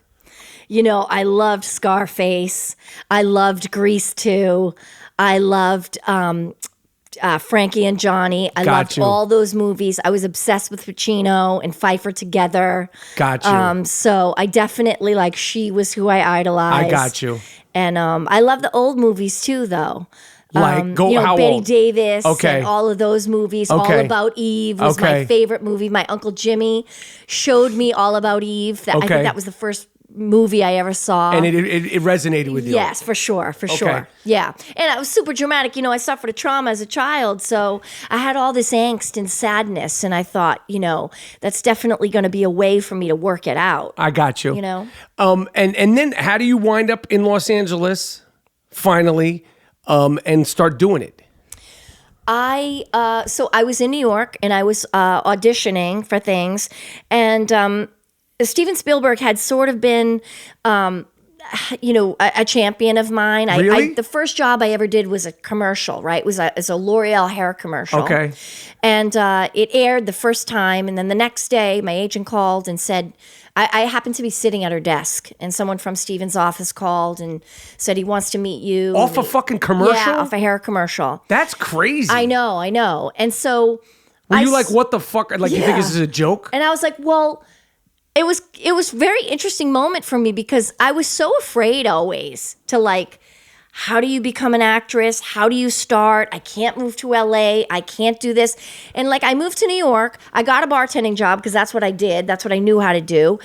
I loved Scarface. I loved Grease 2. I loved Frankie and Johnny. I loved all those movies. I was obsessed with Pacino and Pfeiffer together. Got you. So I definitely she was who I idolized. I got you. And I love the old movies too, though. How Betty old? Davis. Okay. And all of those movies. Okay. All About Eve was my favorite movie. My Uncle Jimmy showed me All About Eve. I think that was the first movie I ever saw. And it resonated with you. Yes, for sure. Yeah. And I was super dramatic. I suffered a trauma as a child, so I had all this angst and sadness, and I thought, that's definitely going to be a way for me to work it out. I got you. And then how do you wind up in Los Angeles finally and start doing it? So I was in New York and I was auditioning for things, and Steven Spielberg had sort of been, a champion of mine. Really? The first job I ever did was a commercial, right? It was a L'Oreal hair commercial. Okay. And it aired the first time, and then the next day, my agent called and said, I happened to be sitting at her desk, and someone from Steven's office called and said he wants to meet you. Off a fucking commercial? Yeah, off a hair commercial. That's crazy. I know. And so Were you like, what the fuck? Like, you think this is a joke? And I was like, well, it was very interesting moment for me because I was so afraid always to like, how do you become an actress? How do you start? I can't move to LA. I can't do this. And like, I moved to New York. I got a bartending job because that's what I did. That's what I knew how to do.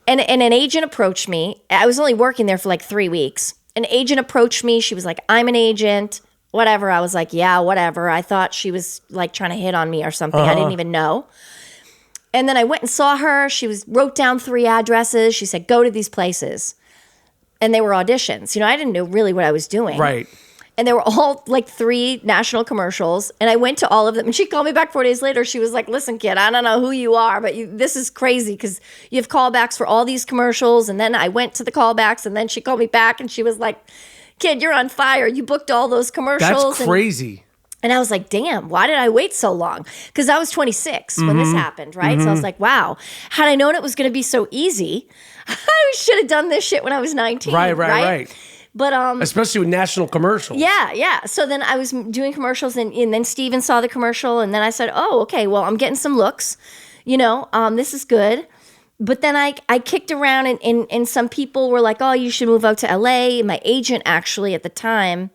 And an agent approached me. I was only working there for like 3 weeks. An agent approached me. She was like, I'm an agent, whatever. I was like, yeah, whatever. I thought she was like trying to hit on me or something. I didn't even know. And then I went and saw her. She wrote down 3 addresses. She said, go to these places. And they were auditions. You know, I didn't know really what I was doing. Right. And they were all like 3 national commercials. And I went to all of them. And she called me back 4 days later. She was like, listen, kid, I don't know who you are, but this is crazy because you have callbacks for all these commercials. And then I went to the callbacks. And then she called me back and she was like, kid, you're on fire. You booked all those commercials. That's crazy. And I was like, damn, why did I wait so long? Because I was 26 when this happened, right? So I was like, wow, had I known it was going to be so easy, I should have done this shit when I was 19. Right. But especially with national commercials. Yeah. So then I was doing commercials, and then Steven saw the commercial, and then I said, oh, okay, well, I'm getting some looks. You know, this is good. But then I kicked around, and some people were like, oh, you should move out to LA. And my agent actually at the time,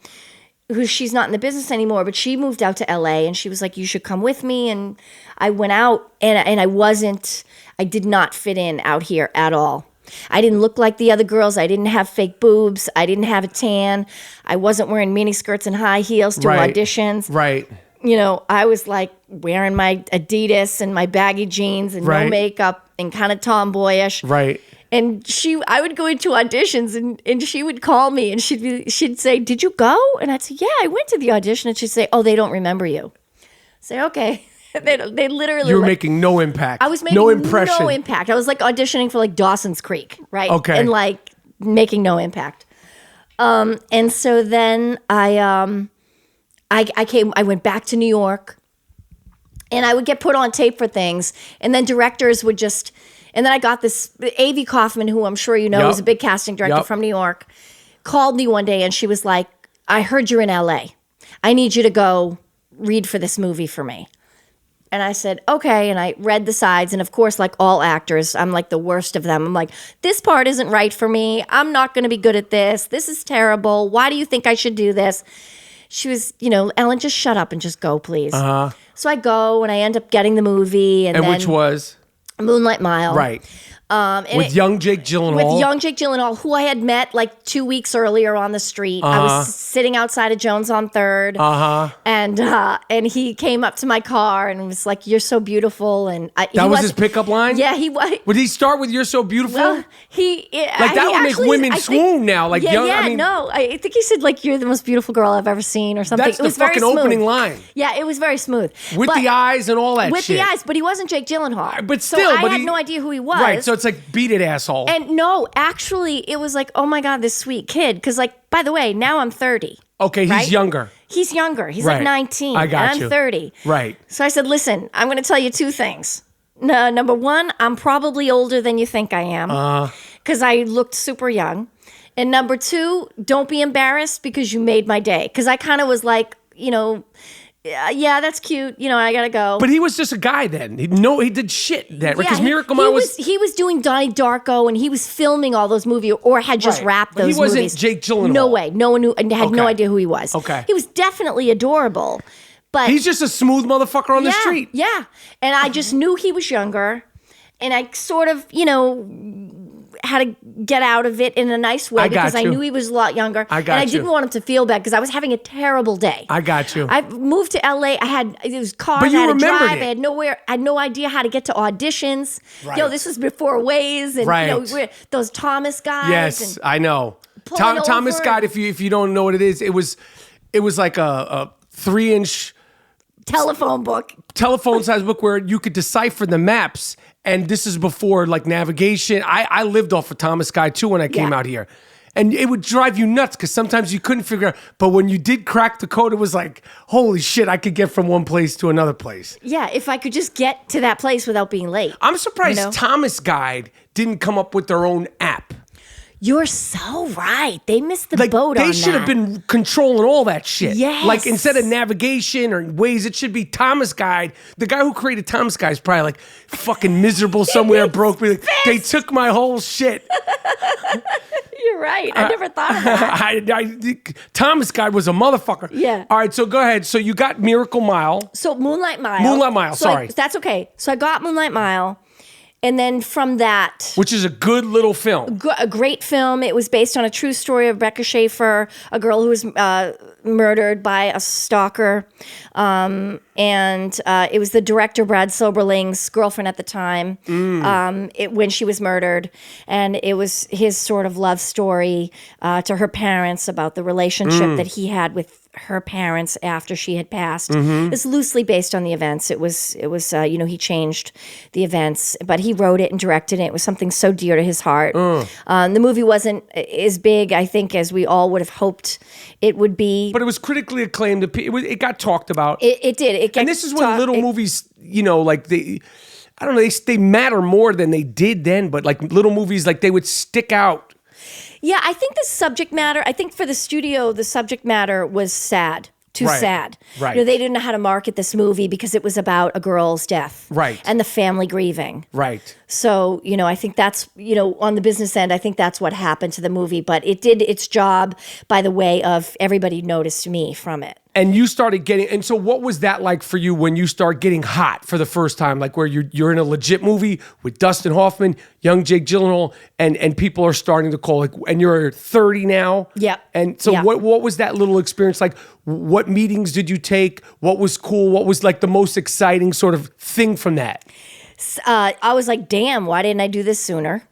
she's not in the business anymore, but she moved out to LA, and she was like, you should come with me. And I went out, and I did not fit in out here at all. I didn't look like the other girls. I didn't have fake boobs. I didn't have a tan. I wasn't wearing mini skirts and high heels to auditions. Right. You know, I was like wearing my Adidas and my baggy jeans and no makeup and kind of tomboyish. Right. And I would go into auditions and she would call me and she'd say, did you go? And I'd say, yeah, I went to the audition. And she'd say, oh, they don't remember you. I say, okay. They literally. You were making no impact. I was making no impact. I was like auditioning for like Dawson's Creek, right? Okay. And like making no impact. And so then I went back to New York, and I would get put on tape for things, and then directors would just, and then I got this, A.V. Kaufman, who I'm sure you know is a big casting director from New York, called me one day, and she was like, I heard you're in LA. I need you to go read for this movie for me. And I said, okay. And I read the sides. And of course, like all actors, I'm like the worst of them. I'm like, this part isn't right for me. I'm not going to be good at this. This is terrible. Why do you think I should do this? She was, Ellen, just shut up and just go, please. So I go and I end up getting the movie. And then which was? Moonlight Mile. Right. With young Jake Gyllenhaal. With young Jake Gyllenhaal, who I had met like 2 weeks earlier on the street. I was sitting outside of Jones on 3rd. And he came up to my car and was like, you're so beautiful. And that was his pickup line? Yeah, he was. Would he start with "You're so beautiful"? Well, that would make women swoon now. Like I think he said like, you're the most beautiful girl I've ever seen or something. That's it was the fucking opening line. Yeah, it was very smooth. With the eyes and all that shit. With the eyes, but he wasn't Jake Gyllenhaal. But still. So I had no idea who he was. Right, so it's like, beat it, asshole. And no, actually, it was like, oh my God, this sweet kid. Because like, by the way, now I'm 30. Okay, he's younger. He's younger. He's like 19. I got and you. I'm 30. Right. So I said, listen, I'm going to tell you 2 things. Number 1, I'm probably older than you think I am. Because I looked super young. And number 2, don't be embarrassed because you made my day. Because I kind of was like, yeah, that's cute. I gotta go. But he was just a guy then. He did shit then. Because Miracle Man was. He was doing Donnie Darko, and he was filming all those movies, or had just wrapped those movies. He wasn't Jake Gyllenhaal. No way. No one knew, and had no idea who he was. Okay. He was definitely adorable, but he's just a smooth motherfucker on the street. Yeah, and I just knew he was younger, and I sort of, how to get out of it in a nice way because I knew he was a lot younger. And I didn't want him to feel bad because I was having a terrible day. I got you. I moved to LA. It was cars. But you I had to remembered drive. it. I had no idea how to get to auditions. Right. This was before Waze and those Thomas guys. Yes, I know. Thomas Scott. If you don't know what it is, it was like a 3-inch telephone size book where you could decipher the maps. And this is before like navigation. I lived off of Thomas Guy too when I came out here. And it would drive you nuts because sometimes you couldn't figure out. But when you did crack the code, it was like, holy shit, I could get from one place to another place. Yeah, if I could just get to that place without being late. I'm surprised Thomas Guide didn't come up with their own app. You're so right. They missed the Like, boat on that. they should have been controlling all that shit. Yes. Like, instead of navigation or Waze, it should be Thomas Guide. The guy who created Thomas Guide is probably like fucking miserable somewhere, broke. Like, they took my whole shit. You're right. I never thought of that. Thomas Guide was a motherfucker. Yeah. All right, so go ahead. So you got Miracle Mile. So Moonlight Mile. Moonlight Mile, So sorry. that's okay. So I got Moonlight Mile. And then from that, Which is a good little film. a great film. It was based on a true story of Rebecca Schaefer, a girl who was murdered by a stalker. And it was the director, Brad Soberling's girlfriend at the time, when she was murdered. And it was his sort of love story to her parents about the relationship that he had with her parents after she had passed. It's loosely based on the events. It was he changed the events, but he wrote it and directed it. It was something so dear to his heart. The movie wasn't as big, I think, as we all would have hoped it would be. But it was critically acclaimed. It got talked about. It did. And this is when little movies, like I don't know, they matter more than they did then, but like little movies, like they would stick out. Yeah, I think the subject matter, I think for the studio, the subject matter was sad. Too sad. Right. They didn't know how to market this movie because it was about a girl's death. Right. And the family grieving. Right. So, I think that's, on the business end, I think that's what happened to the movie. But it did its job by the way of everybody noticed me from it. And you started getting, and so what was that like for you when you start getting hot for the first time? Like where you're in a legit movie with Dustin Hoffman, young Jake Gyllenhaal, and people are starting to call, like, and you're 30 now. Yeah. And so Yeah. what was that little experience like? What meetings did you take? What was cool? What was like the most exciting sort of thing from that? I was like, damn, why didn't I do this sooner?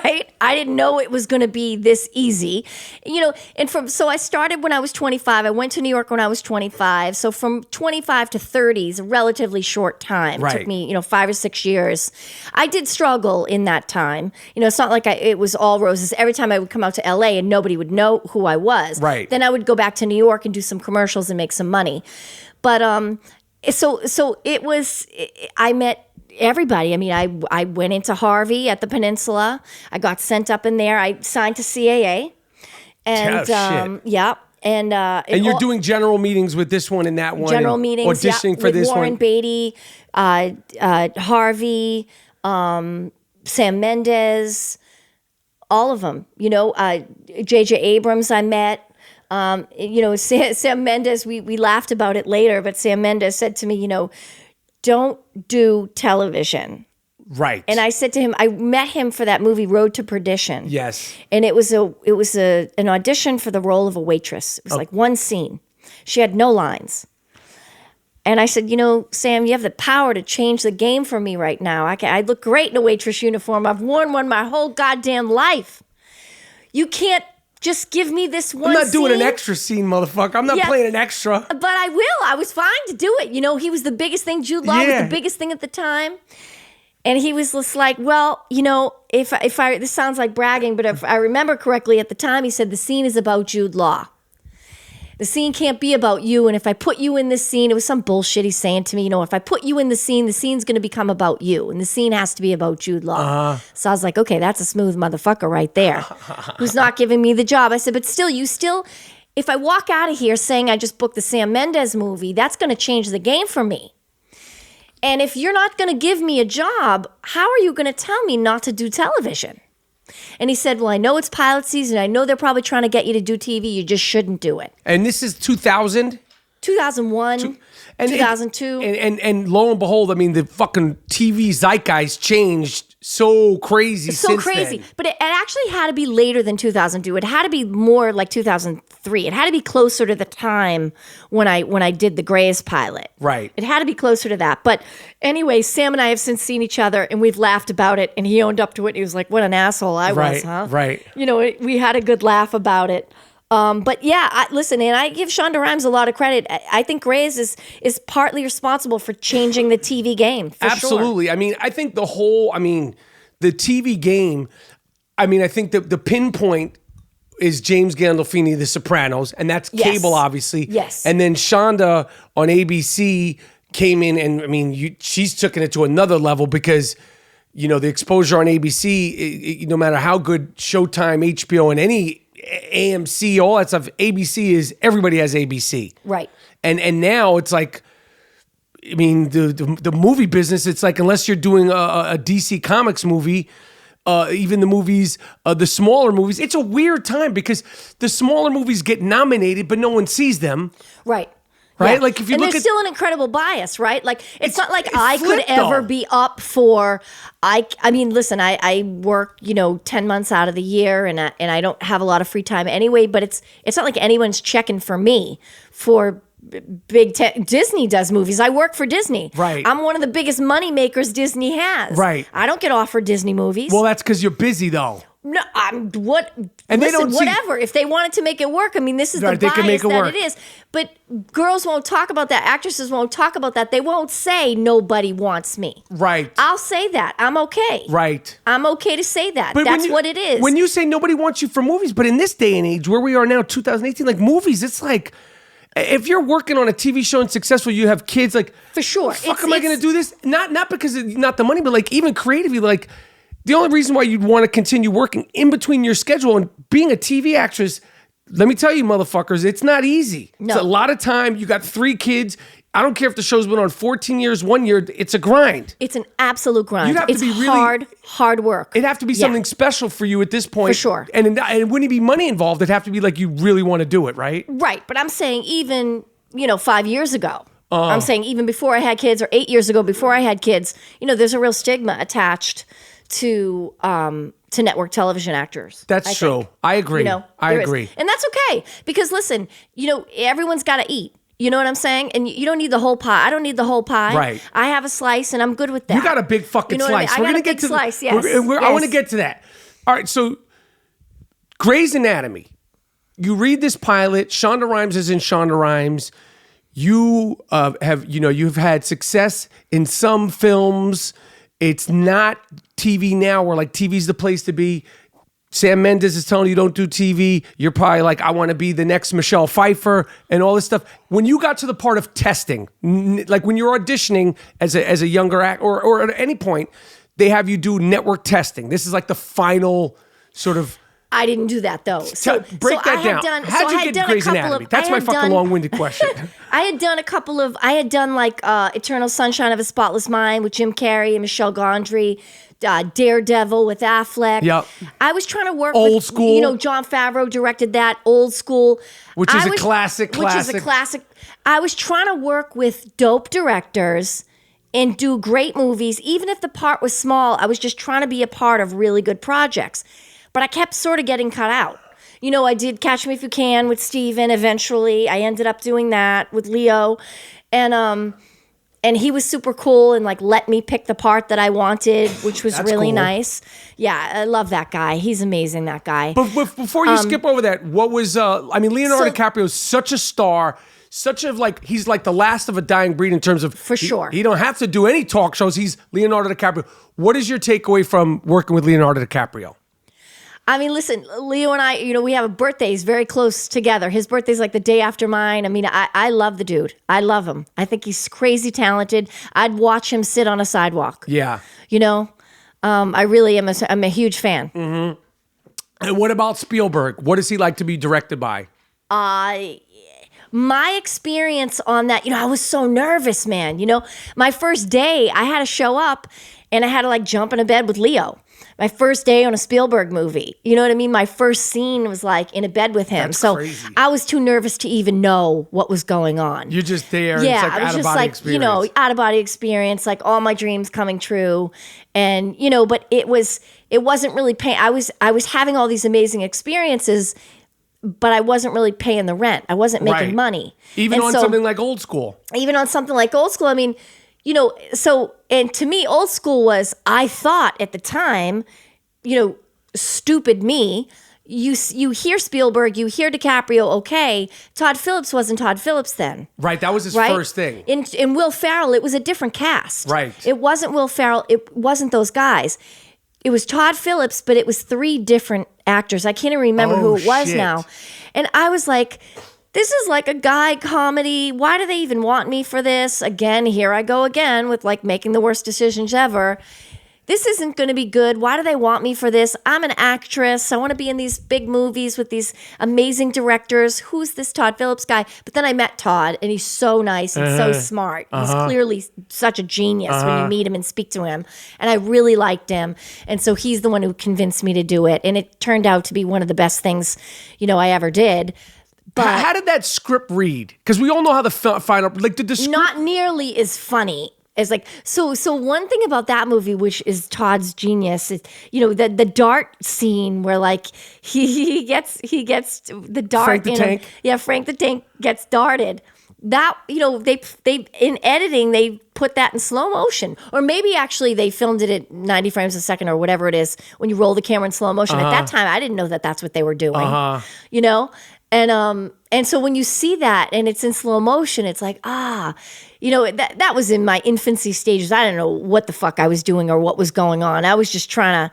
Right? I didn't know it was going to be this easy. So I started when I was 25. I went to New York when I was 25. So from 25 to 30 is a relatively short time. Right. It took me, 5 or 6 years. I did struggle in that time. It's not like it was all roses. Every time I would come out to LA and nobody would know who I was. Right. Then I would go back to New York and do some commercials and make some money. But so it was, I met everybody. I mean, I went into Harvey at the Peninsula. I got sent up in there. I signed to CAA. And shit. yeah. And you're doing general meetings with this one and that one. general and meetings, auditioning for with this Warren one. Beatty, Harvey, Sam Mendes, all of them. J.J. Abrams I met. Sam Mendes, we laughed about it later, but Sam Mendes said to me, don't do television. Right. And I said to him, I met him for that movie Road to Perdition. Yes. And it was an audition for the role of a waitress. It was like one scene. She had no lines. And I said, Sam, you have the power to change the game for me right now. I look great in a waitress uniform. I've worn one my whole goddamn life. You can't just give me this one I'm not doing an scene. extra scene, motherfucker. I'm not playing an extra. But I will. I was fine to do it. He was the biggest thing. Jude Law was the biggest thing at the time. And he was just like, well, if I this sounds like bragging, but if I remember correctly at the time, he said the scene is about Jude Law. The scene can't be about you. And if I put you in this scene, it was some bullshit he's saying to me, if I put you in the scene's going to become about you. And the scene has to be about Jude Law. So I was like, okay, that's a smooth motherfucker right there who's not giving me the job. I said, but still, if I walk out of here saying I just booked the Sam Mendes movie, that's going to change the game for me. And if you're not going to give me a job, how are you going to tell me not to do television? And he said, well, I know it's pilot season. I know they're probably trying to get you to do TV. You just shouldn't do it. And this is 2000? 2001, 2002. And lo and behold, I mean, the fucking TV zeitgeist changed so crazy since then. But it actually had to be later than 2002. It had to be more like 2003. It had to be closer to the time when I did the Grey's pilot. Right. It had to be closer to that. But anyway, Sam and I have since seen each other and we've laughed about it. And he owned up to it. He was like, what an asshole I was, huh? Right. We had a good laugh about it. But yeah, listen, and I give Shonda Rhimes a lot of credit. I think Grey's is partly responsible for changing the TV game. Absolutely. Sure. I mean, I think the TV game, I think the pinpoint is James Gandolfini, The Sopranos, and that's cable, obviously. Yes. And then Shonda on ABC came in, and she's taken it to another level because the exposure on ABC, no matter how good Showtime, HBO, and any AMC, all that stuff, ABC is, everybody has ABC. Right. And now it's like, I mean, the movie business, it's like, unless you're doing a DC Comics movie, even the movies, the smaller movies, it's a weird time because the smaller movies get nominated, but no one sees them. Right. Right? Yeah. Like if you and look there's at, still an incredible bias, right? Like it's not like I could flipped, ever though. be up for I mean, listen, I work, 10 months out of the year and I don't have a lot of free time anyway, but it's not like anyone's checking for me for Disney does movies. I work for Disney. Right. I'm one of the biggest money makers Disney has. Right. I don't get offered Disney movies. well, that's because you're busy though. No, I'm what. And they listen, don't see- whatever. If they wanted to make it work, I mean, this is Right, the they can bias make it that work. it is. But girls won't talk about that. Actresses won't talk about that. They won't say nobody wants me. Right. I'll say that. I'm okay. Right. I'm okay to say that. But That's what it is. When you say nobody wants you for movies, but in this day and age, where we are now, 2018, like movies, it's like, if you're working on a TV show and successful, you have kids, like, For sure. fuck am I going to do this? Not because it's not the money, but like even creatively, like the only reason why you'd want to continue working in between your schedule and being a TV actress, let me tell you, motherfuckers, it's not easy. No. It's a lot of time. You got 3 kids. I don't care if the show's been on 14 years, 1 year. It's a grind. It's an absolute grind. You'd have to It's be really- hard work. It'd have to be Yeah. something special for you at this point. For sure. And it wouldn't be money involved. It'd have to be like you really want to do it, right? Right, but I'm saying even 5 years ago. I'm saying even before I had kids, or 8 years ago before I had kids. There's a real stigma attached to network television actors. That's true. I agree. I there is. agree. And that's okay because listen, everyone's got to eat. You know what I'm saying? And you don't need the whole pie. I don't need the whole pie. Right. I have a slice and I'm good with that. You got a big fucking You know what I slice. mean? I got gonna a big get to slice, the, yes. I want to Yes. get to that. All right, so Grey's Anatomy. You read this pilot. Shonda Rhimes is in Shonda Rhimes. You you've had success in some films. It's not TV now where like TV's the place to be. Sam Mendes is telling you don't do TV. You're probably like, I want to be the next Michelle Pfeiffer and all this stuff. When you got to the part of testing, like when you're auditioning as a younger act or at any point, they have you do network testing. This is like the final sort of. I didn't do that though. Break that down. How'd you get Grey's Anatomy? That's my fucking long-winded question. I had done Eternal Sunshine of a Spotless Mind with Jim Carrey and Michelle Gondry, Daredevil with Affleck. Yep. I was trying to work Old with, School. John Favreau directed that, Old School. Which is a classic. Which is a classic. I was trying to work with dope directors and do great movies. Even if the part was small, I was just trying to be a part of really good projects. But I kept sort of getting cut out. I did Catch Me If You Can with Steven eventually. I ended up doing that with Leo. And he was super cool and like let me pick the part that I wanted, which was That's really cool. nice. Yeah, I love that guy. He's amazing, that guy. But before you skip over that, what was Leonardo So- DiCaprio is such a star, he's like the last of a dying breed in terms of For sure. He don't have to do any talk shows. He's Leonardo DiCaprio. What is your takeaway from working with Leonardo DiCaprio? I mean, listen, Leo and I, we have birthdays very close together. His birthday's like the day after mine. I mean, I love the dude. I love him. I think he's crazy talented. I'd watch him sit on a sidewalk. Yeah. I really am I'm a huge fan. Mm-hmm. And what about Spielberg? What is he like to be directed by? My experience on that, I was so nervous, man. My first day, I had to show up and I had to like jump in a bed with Leo. My first day on a Spielberg movie. You know what I mean? My first scene was like in a bed with him. That's so crazy. I was too nervous to even know what was going on. You're just there. Yeah, It's like I was just out-of-body like, experience. out of body experience, like all my dreams coming true. And, but it wasn't really pain. I was having all these amazing experiences, but I wasn't really paying the rent. I wasn't making Right. money. Even And on so- something like Old School. even on something like Old School, I mean, and to me, Old School was, I thought at the time, stupid me, you hear Spielberg, you hear DiCaprio, okay. Todd Phillips wasn't Todd Phillips then. Right, that was his Right? first thing. In Will Ferrell, it was a different cast. Right. It wasn't Will Ferrell, it wasn't those guys. It was Todd Phillips, but it was 3 different actors. I can't even remember who it was shit. now. And I was like, this is like a guy comedy. Why do they even want me for this? Again, here I go again with like making the worst decisions ever. this isn't going to be good. Why do they want me for this? I'm an actress. I want to be in these big movies with these amazing directors. Who's this Todd Phillips guy? But then I met Todd, and he's so nice and so smart. He's clearly such a genius when you meet him and speak to him. And I really liked him. And so he's the one who convinced me to do it. And it turned out to be one of the best things, I ever did. But how did that script read? Because we all know how the final, like, did the script... Not nearly as funny as like, so one thing about that movie, which is Todd's genius, is, the dart scene where like he gets the dart. Frank the Tank? Frank the Tank gets darted. That, they in editing, they put that in slow motion. Or maybe actually they filmed it at 90 frames a second or whatever it is when you roll the camera in slow motion. At that time, I didn't know that that's what they were doing, And so when you see that and it's in slow motion, it's like, that was in my infancy stages. I didn't know what the fuck I was doing or what was going on. I was just trying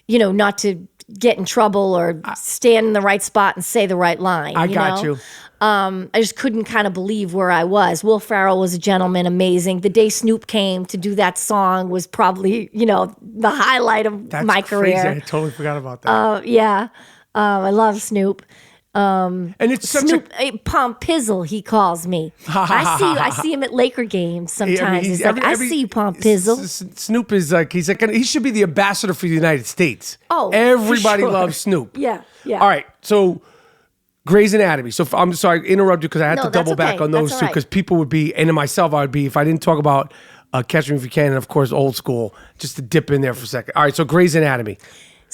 to, not to get in trouble or stand in the right spot and say the right line. I got you. I just couldn't kind of believe where I was. Will Ferrell was a gentleman, amazing. The day Snoop came to do that song was probably, the highlight of my career. Crazy. I totally forgot about that. I love Snoop. And it's such Snoop Pompizzle, he calls me. I see him at Laker games sometimes. He's like, I see you, Pompizzle. Snoop is like, he should be the ambassador for the United States. Oh, everybody for sure. loves Snoop. Yeah. All right, so Grey's Anatomy. So I'm sorry, I interrupted you because I had to double back on those two because people would be, and myself, I would be, if I didn't talk about Catch Me If You Can, and of course, Old School, just to dip in there for a second. All right, so Grey's Anatomy.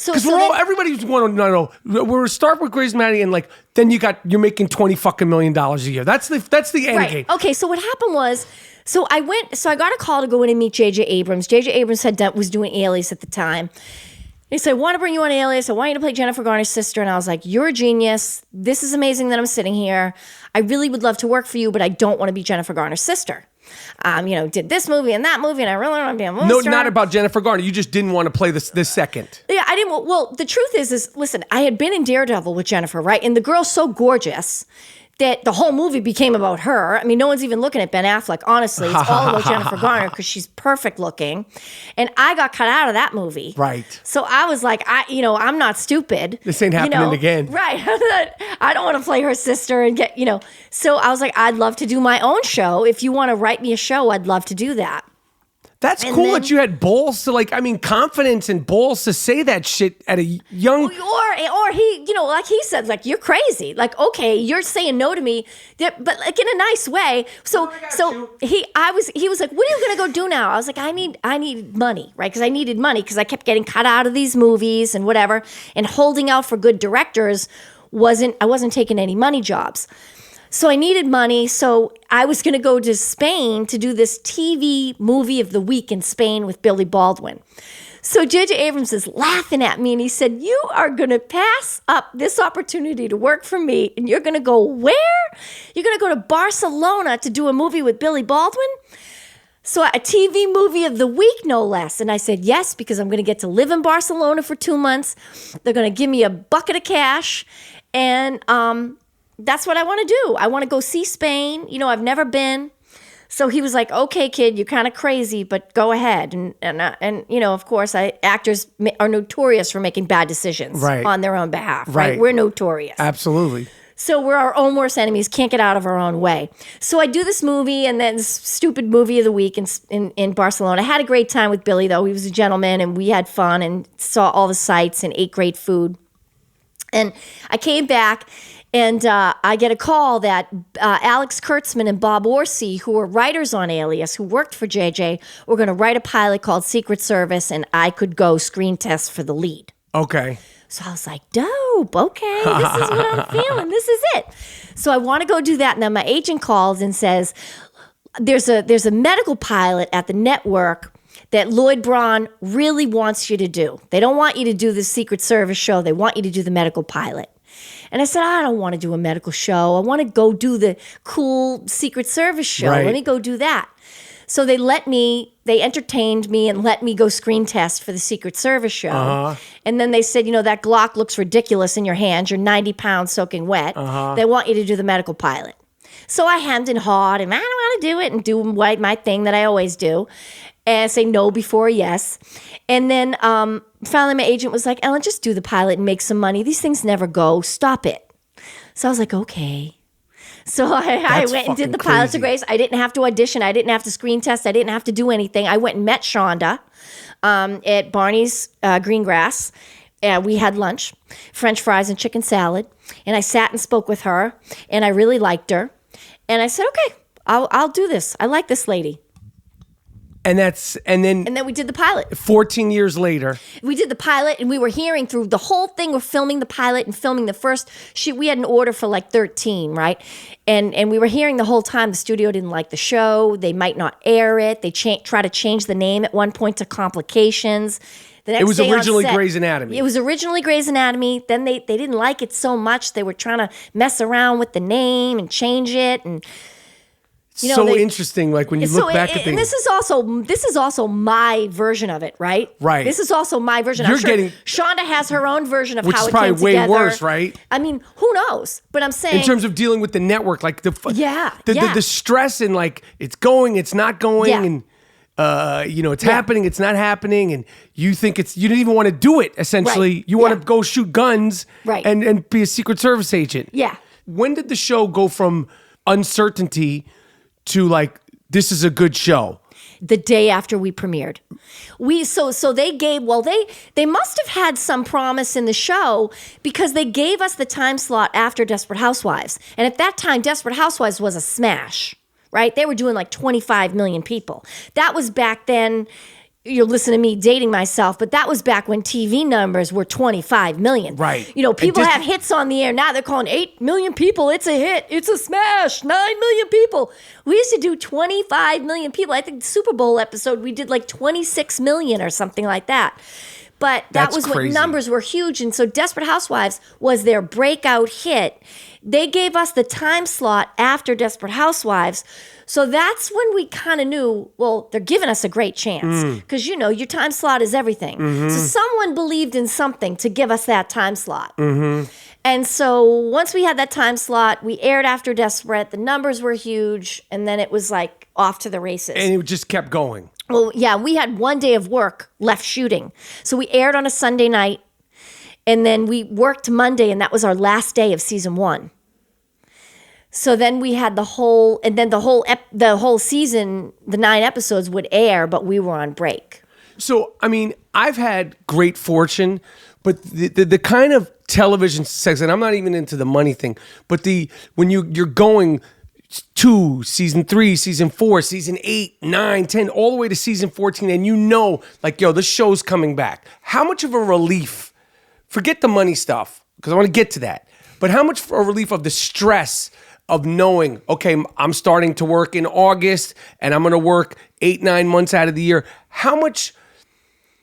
Because everybody's want to know. We're start with Grey's Anatomy, and like then you're making $20 million a year. That's the end game. Okay, so what happened was, I got a call to go in and meet J.J. Abrams. J.J. Abrams was doing Alias at the time. He said, I want to bring you on Alias. I want you to play Jennifer Garner's sister. And I was like, you're a genius. This is amazing that I'm sitting here. I really would love to work for you, but I don't want to be Jennifer Garner's sister. Did this movie and that movie, and I really want to be a movie star. No, not about Jennifer Garner. You just didn't want to play this second. Yeah, I didn't. Well, the truth is, listen, I had been in Daredevil with Jennifer, right? And the girl's so gorgeous that the whole movie became about her. I mean, no one's even looking at Ben Affleck, honestly. It's all about Jennifer Garner because she's perfect looking. And I got cut out of that movie. Right. So I was like, I'm not stupid. This ain't happening again. Right. I don't want to play her sister and get, So I was like, I'd love to do my own show. If you want to write me a show, I'd love to do that. That's cool that you had balls to confidence and balls to say that shit at a young... Or he, like he said, like, you're crazy. Like, okay, you're saying no to me, but like in a nice way. So he was like, what are you going to go do now? I was like, I need money, right? Because I needed money because I kept getting cut out of these movies and whatever. And holding out for good directors I wasn't taking any money jobs. So I needed money, so I was going to go to Spain to do this TV movie of the week in Spain with Billy Baldwin. So J.J. Abrams is laughing at me, and he said, you are going to pass up this opportunity to work for me, and you're going to go where? You're going to go to Barcelona to do a movie with Billy Baldwin? So a TV movie of the week, no less. And I said, yes, because I'm going to get to live in Barcelona for 2 months. They're going to give me a bucket of cash, and that's what I want to do. I want to go see Spain. I've never been. So he was like, okay, kid, you're kind of crazy, but go ahead. And of course, actors are notorious for making bad decisions on their own behalf, right? We're notorious. Absolutely. So we're our own worst enemies, can't get out of our own way. So I do this movie and then this stupid movie of the week in Barcelona. I had a great time with Billy, though. He was a gentleman, and we had fun and saw all the sights and ate great food. And I came back, and I get a call that Alex Kurtzman and Bob Orsi, who were writers on Alias, who worked for JJ, were going to write a pilot called Secret Service, and I could go screen test for the lead. Okay. So I was like, dope, okay, this is what I'm feeling, this is it. So I want to go do that, and then my agent calls and says, there's a medical pilot at the network that Lloyd Braun really wants you to do. They don't want you to do the Secret Service show. They want you to do the medical pilot. And I said, I don't want to do a medical show. I want to go do the cool Secret Service show. Right. Let me go do that. So they entertained me and let me go screen test for the Secret Service show. Uh-huh. And then they said, that Glock looks ridiculous in your hands. You're 90 pounds soaking wet. Uh-huh. They want you to do the medical pilot. So I hemmed and hawed, and I don't want to do it, and do my thing that I always do, and say no before yes. And then finally my agent was like, Ellen, just do the pilot and make some money. These things never go. Stop it. So I was like, okay. So I went and did the pilot to Grace. I didn't have to audition. I didn't have to screen test. I didn't have to do anything. I went and met Shonda at Barney's Greengrass. We had lunch, French fries and chicken salad. And I sat and spoke with her, and I really liked her. And I said, okay, I'll do this. I like this lady. And then we did the pilot. 14 years later. We did the pilot, and we were hearing through the whole thing. We're filming the pilot and filming the first shoot. We had an order for like 13, right? And we were hearing the whole time the studio didn't like the show. They might not air it. They try to change the name at one point to Complications. The next it was day originally on set, Grey's Anatomy. It was originally Grey's Anatomy. Then they didn't like it so much. They were trying to mess around with the name and change it. And interesting, like when you look back at things. And this is also my version of it, right? Right. This is also my version. I'm sure Shonda has her own version of how it came together. Which is probably way worse, right? I mean, who knows? But I'm saying in terms of dealing with the network, like the stress and like it's going, it's not going, and it's happening, it's not happening, and you think you didn't even want to do it. Essentially, right. You want to go shoot guns, right. and be a Secret Service agent. Yeah. When did the show go from uncertainty to like, this is a good show? The day after we premiered. They must have had some promise in the show because they gave us the time slot after Desperate Housewives. And at that time, Desperate Housewives was a smash, right? They were doing like 25 million people. That was back then. You'll listen to me dating myself, but that was back when TV numbers were 25 million. Right. People have hits on the air. Now they're calling 8 million people. It's a hit. It's a smash. 9 million people. We used to do 25 million people. I think the Super Bowl episode, we did like 26 million or something like that. But that was when numbers were huge. And so Desperate Housewives was their breakout hit. They gave us the time slot after Desperate Housewives. So that's when we kind of knew, well, they're giving us a great chance. Because, your time slot is everything. Mm-hmm. So someone believed in something to give us that time slot. Mm-hmm. And so once we had that time slot, we aired after Desperate. The numbers were huge. And then it was like off to the races. And it just kept going. Well, yeah, we had one day of work left shooting. So we aired on a Sunday night. And then we worked Monday, and that was our last day of season 1. So then we had the whole season, the 9 episodes would air, but we were on break. So, I mean, I've had great fortune, but the kind of television success, and I'm not even into the money thing, but when you're going 2, season 3, season 4, season 8, 9, 10, all the way to season 14, and like, this show's coming back. How much of a relief, forget the money stuff, because I want to get to that, but how much a relief of the stress of knowing, okay, I'm starting to work in August and I'm going to work 8-9 months out of the year. How much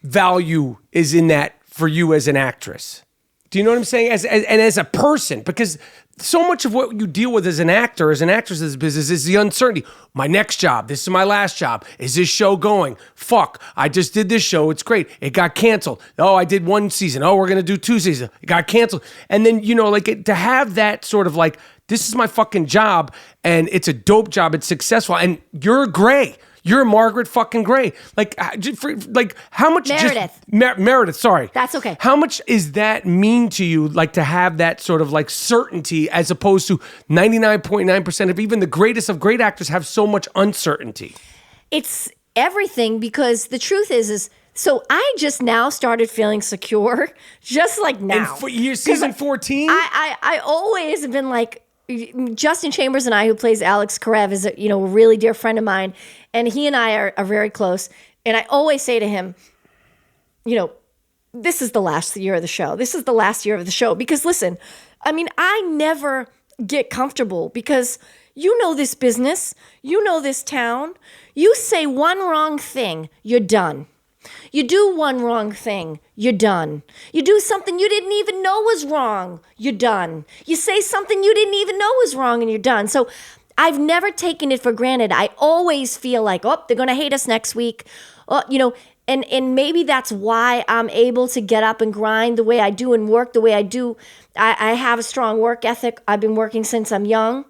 value is in that for you as an actress? Do you know what I'm saying? As a person, because so much of what you deal with as an actor, as an actress in this business is the uncertainty. My next job, this is my last job. Is this show going? Fuck, I just did this show. It's great. It got canceled. Oh, I did 1 season. Oh, we're going to do 2 seasons. It got canceled. And then, to have that sort of like, this is my fucking job and it's a dope job. It's successful. And you're Grey. You're Margaret fucking Grey. Like how much? Meredith. Meredith, sorry. That's okay. How much is that mean to you, like to have that sort of like certainty as opposed to 99.9% of even the greatest of great actors have so much uncertainty? It's everything because the truth is so I just now started feeling secure, just like now. And season 14? I always have been like, Justin Chambers and I, who plays Alex Karev, is a really dear friend of mine, and he and I are very close. And I always say to him, this is the last year of the show. This is the last year of the show. Because listen, I mean, I never get comfortable because you know this business, you know this town. You say one wrong thing, you're done. You do one wrong thing, you're done. You do something you didn't even know was wrong, you're done. You say something you didn't even know was wrong and you're done. So I've never taken it for granted. I always feel like, they're going to hate us next week. And maybe that's why I'm able to get up and grind the way I do and work the way I do. I have a strong work ethic. I've been working since I'm young.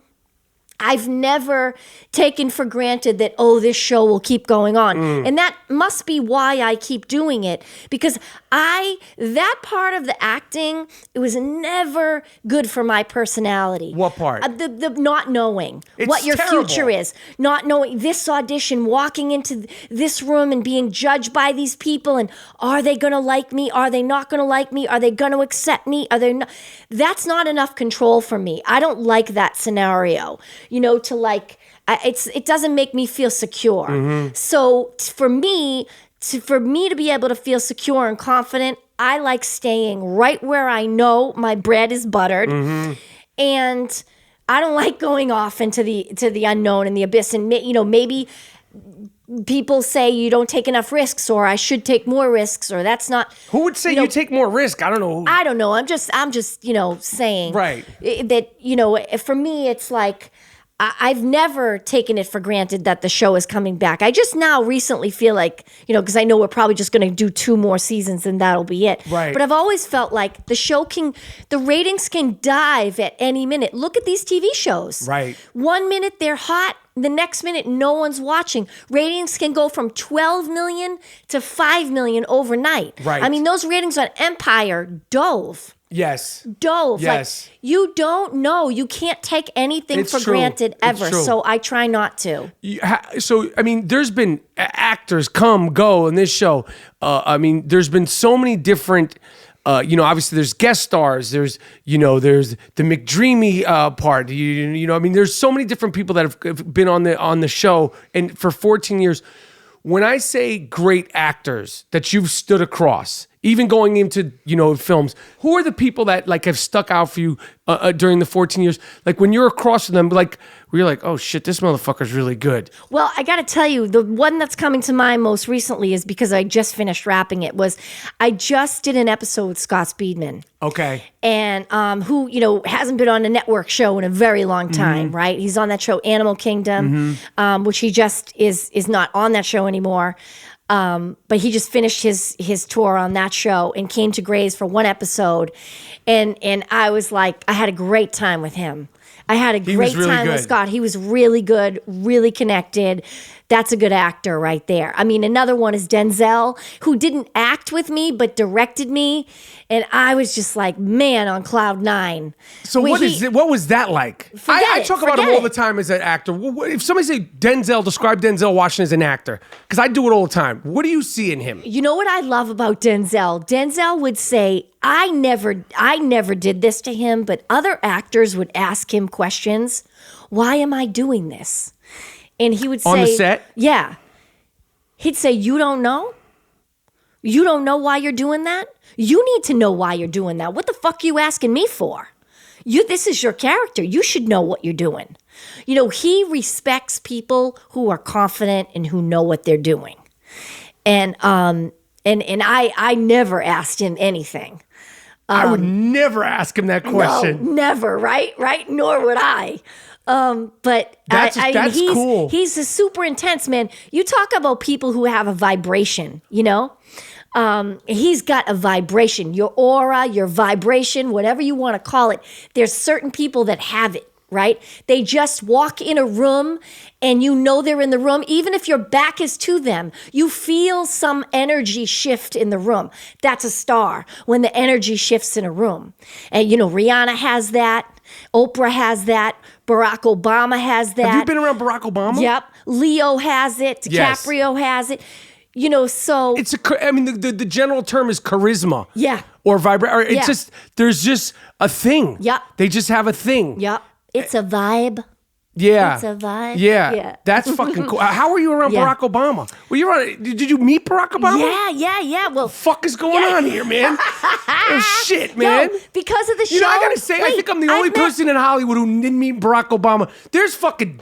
I've never taken for granted that, oh, this show will keep going on. And that must be why I keep doing it, because that part of the acting, it was never good for my personality. What part? The not knowing It's what your terrible. future is, not knowing this audition, walking into this room and being judged by these people, and are they going to like me? Are they not going to like me? Are they going to accept me? Are they not? That's not enough control for me. I don't like that scenario. To like, it doesn't make me feel secure. So for me to be able to feel secure and confident, I like staying right where I know my bread is buttered, and I don't like going off into the unknown and the abyss. And maybe people say you don't take enough risks, or I should take more risks, or that's not. Who would say you take more risk? I don't know. I don't know. I'm just saying Right. that for me it's like I've never taken it for granted that the show is coming back. I just now recently feel like, because I know we're probably just going to do 2 more seasons and that'll be it. Right. But I've always felt like the ratings can dive at any minute. Look at these TV shows. Right. 1 minute they're hot, the next minute no one's watching. Ratings can go from 12 million to 5 million overnight. Right. I mean, those ratings on Empire dove. Yes. Dove. Yes. Like, you don't know. You can't take anything It's for true. granted It's ever. true. So I try not to. So, I mean, there's been actors come, go in this show. There's been so many different, obviously there's guest stars. There's the McDreamy part. There's so many different people that have been on the show. And for 14 years, when I say great actors that you've stood across, even going into, films, who are the people that like have stuck out for you during the 14 years? Like when you're across from them, like where you're like, oh shit, this motherfucker's really good. Well, I got to tell you, the one that's coming to mind most recently is because I just finished wrapping it. I just did an episode with Scott Speedman. Okay. And who, hasn't been on a network show in a very long time, right? He's on that show Animal Kingdom, which he just is not on that show anymore. But he just finished his tour on that show and came to Grey's for 1 episode. And I was like, I had a great time with him. I had a great time with Scott. He was really good, really connected. That's a good actor right there. I mean, another one is Denzel, who didn't act with me, but directed me. And I was just like, man, on cloud 9. So what was that like? I talk about him all the time as an actor. If somebody say describe Denzel Washington as an actor, because I do it all the time. What do you see in him? You know what I love about Denzel? Denzel would say, I never did this to him, but other actors would ask him questions. Why am I doing this? And he would say, on the set? Yeah. He'd say, you don't know? You don't know why you're doing that? You need to know why you're doing that. What the fuck are you asking me for? This is your character. You should know what you're doing. He respects people who are confident and who know what they're doing. And I never asked him anything. I would never ask him that question. No, never, right? Nor would I. But that's he's cool. He's a super intense man. You talk about people who have a vibration, he's got a vibration, your aura, your vibration, whatever you want to call it. There's certain people that have it, right? They just walk in a room and they're in the room. Even if your back is to them, you feel some energy shift in the room. That's a star when the energy shifts in a room. And, Rihanna has that. Oprah has that. Barack Obama has that. Have you been around Barack Obama? Yep. Leo has it. DiCaprio has it. So it's the general term is charisma. Yeah. Or vibrate. It's just there's just a thing. Yep. They just have a thing. Yep. It's a vibe. Yeah. It's a vibe. Yeah. That's fucking cool. How were you around Barack Obama? Did you meet Barack Obama? Yeah. Well, what the fuck is going on here, man? Oh, shit, man. No, because of the show. I gotta say, I think I'm the only person in Hollywood who didn't meet Barack Obama. There's fucking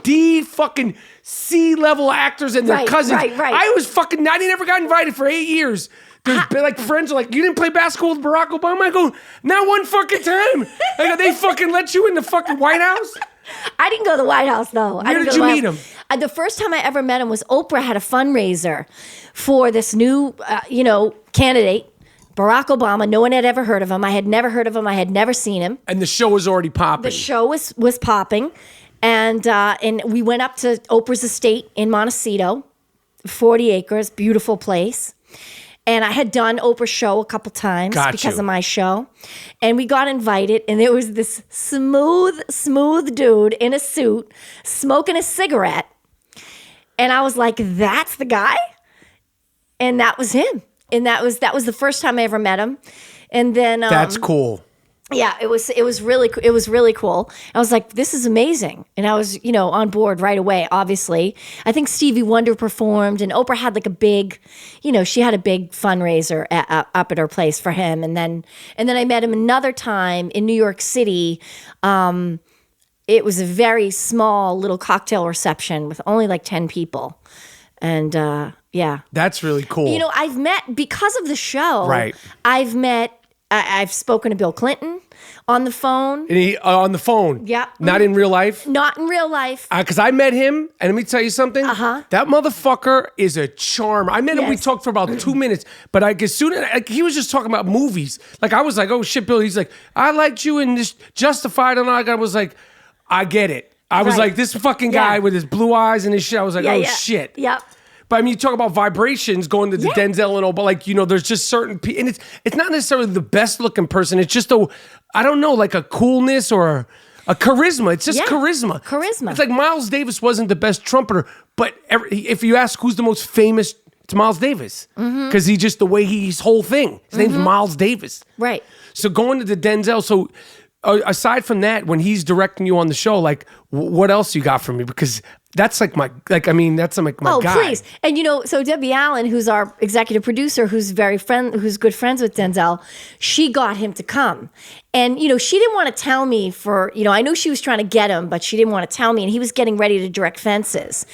C-level actors and their cousins. Right. I never got invited for 8 years. There's like friends are like, you didn't play basketball with Barack Obama? I go, not one fucking time. I go, they fucking let you in the fucking White House? I didn't go to the White House, though. Where did you meet him? The first time I ever met him was Oprah had a fundraiser for this new, candidate, Barack Obama. No one had ever heard of him. I had never heard of him. I had never seen him. And the show was already popping. The show was popping. And we went up to Oprah's estate in Montecito, 40 acres, beautiful place. And I had done Oprah's show a couple times because of my show. And we got invited, and there was this smooth dude in a suit smoking a cigarette. And I was like, that's the guy? And that was him. And that was the first time I ever met him. And then that's cool. Yeah, it was really cool. I was like, this is amazing. And I was, on board right away, obviously. I think Stevie Wonder performed, and Oprah had like a big, she had a big fundraiser up at her place for him. And then I met him another time in New York City. It was a very small little cocktail reception with only like 10 people. And yeah. That's really cool. I've met, because of the show, right. I've spoken to Bill Clinton on the phone. And on the phone? Yeah. Not in real life? Not in real life. Because I met him, and let me tell you something. That motherfucker is a charmer. I met him, we talked for about 2 minutes, but as soon as, he was just talking about movies. Like, I was like, oh shit, Bill. He's like, I liked you in this Justified, and I was like, I get it. I was like, this fucking guy with his blue eyes and his shit. I was like, shit. Yep. But I mean, you talk about vibrations going to the Denzel and all, but like, there's just certain people, and it's not necessarily the best looking person. It's just I don't know, like a coolness or a charisma. It's just charisma. Charisma. It's like Miles Davis wasn't the best trumpeter, but if you ask who's the most famous, it's Miles Davis. Because he's just the way his whole thing. His name's Miles Davis. Right. So going to the Denzel, so aside from that, when he's directing you on the show, like, what else you got for me? Because that's like my guy. Oh, please. And so Debbie Allen, who's our executive producer, who's who's good friends with Denzel, she got him to come. And, she didn't want to tell me I know she was trying to get him, but she didn't want to tell me. And he was getting ready to direct Fences.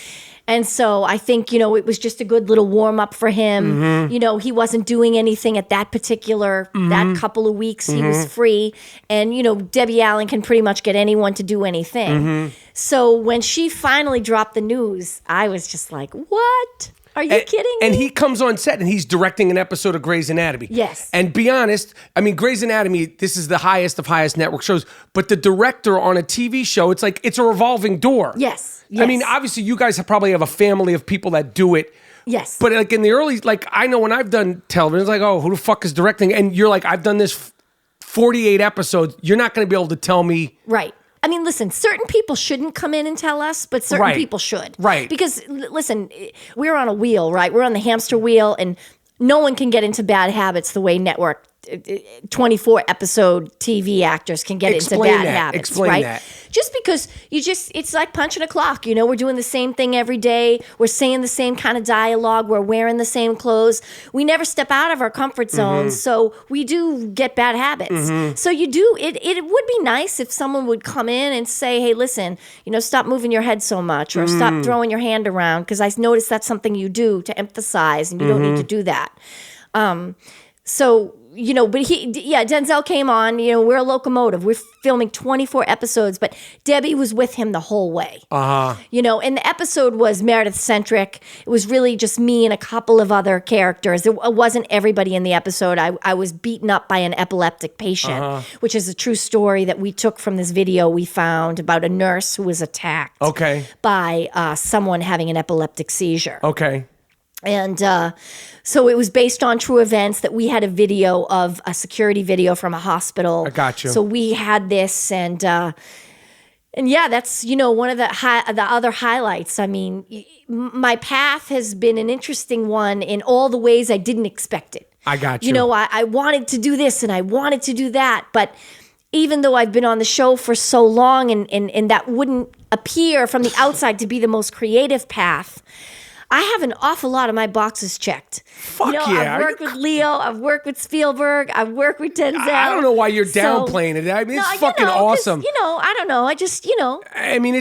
And so I think, it was just a good little warm up for him. He wasn't doing anything at that that couple of weeks. He was free. And, Debbie Allen can pretty much get anyone to do anything. So when she finally dropped the news, I was just like, what? Are you kidding me? And he comes on set and he's directing an episode of Grey's Anatomy. Yes. And be honest, I mean, Grey's Anatomy, this is the highest of highest network shows, but the director on a TV show, it's like, it's a revolving door. Yes. I mean, obviously you guys probably have a family of people that do it. Yes. But like in the early, like I know when I've done television, it's like, oh, who the fuck is directing? And you're like, I've done this 48 episodes. You're not going to be able to tell me. Right. I mean, listen, certain people shouldn't come in and tell us, but certain people should. Right. Because, listen, we're on a wheel, right? We're on the hamster wheel, and no one can get into bad habits the way network 24 episode TV actors can get into bad habits. Explain that. Just because it's like punching a clock. We're doing the same thing every day. We're saying the same kind of dialogue. We're wearing the same clothes. We never step out of our comfort zones. So we do get bad habits. So you do, it would be nice if someone would come in and say, hey, listen, stop moving your head so much, or stop throwing your hand around, because I noticed that's something you do to emphasize, and you don't need to do that. So, but Denzel came on, we're a locomotive. We're filming 24 episodes, but Debbie was with him the whole way. And the episode was Meredith-centric. It was really just me and a couple of other characters. It wasn't everybody in the episode. I was beaten up by an epileptic patient, which is a true story that we took from this video we found about a nurse who was attacked by someone having an epileptic seizure. And so it was based on true events that we had a security video from a hospital. I got you. So we had this, and yeah, that's, one of the other highlights. I mean, my path has been an interesting one in all the ways I didn't expect it. I got you. I wanted to do this and I wanted to do that, but even though I've been on the show for so long and that wouldn't appear from the outside to be the most creative path, I have an awful lot of my boxes checked. Fuck yeah. I've worked with Leo. I've worked with Spielberg. I've worked with Denzel. I don't know why you're downplaying it. I mean, it's fucking awesome. I don't know. I just. I mean,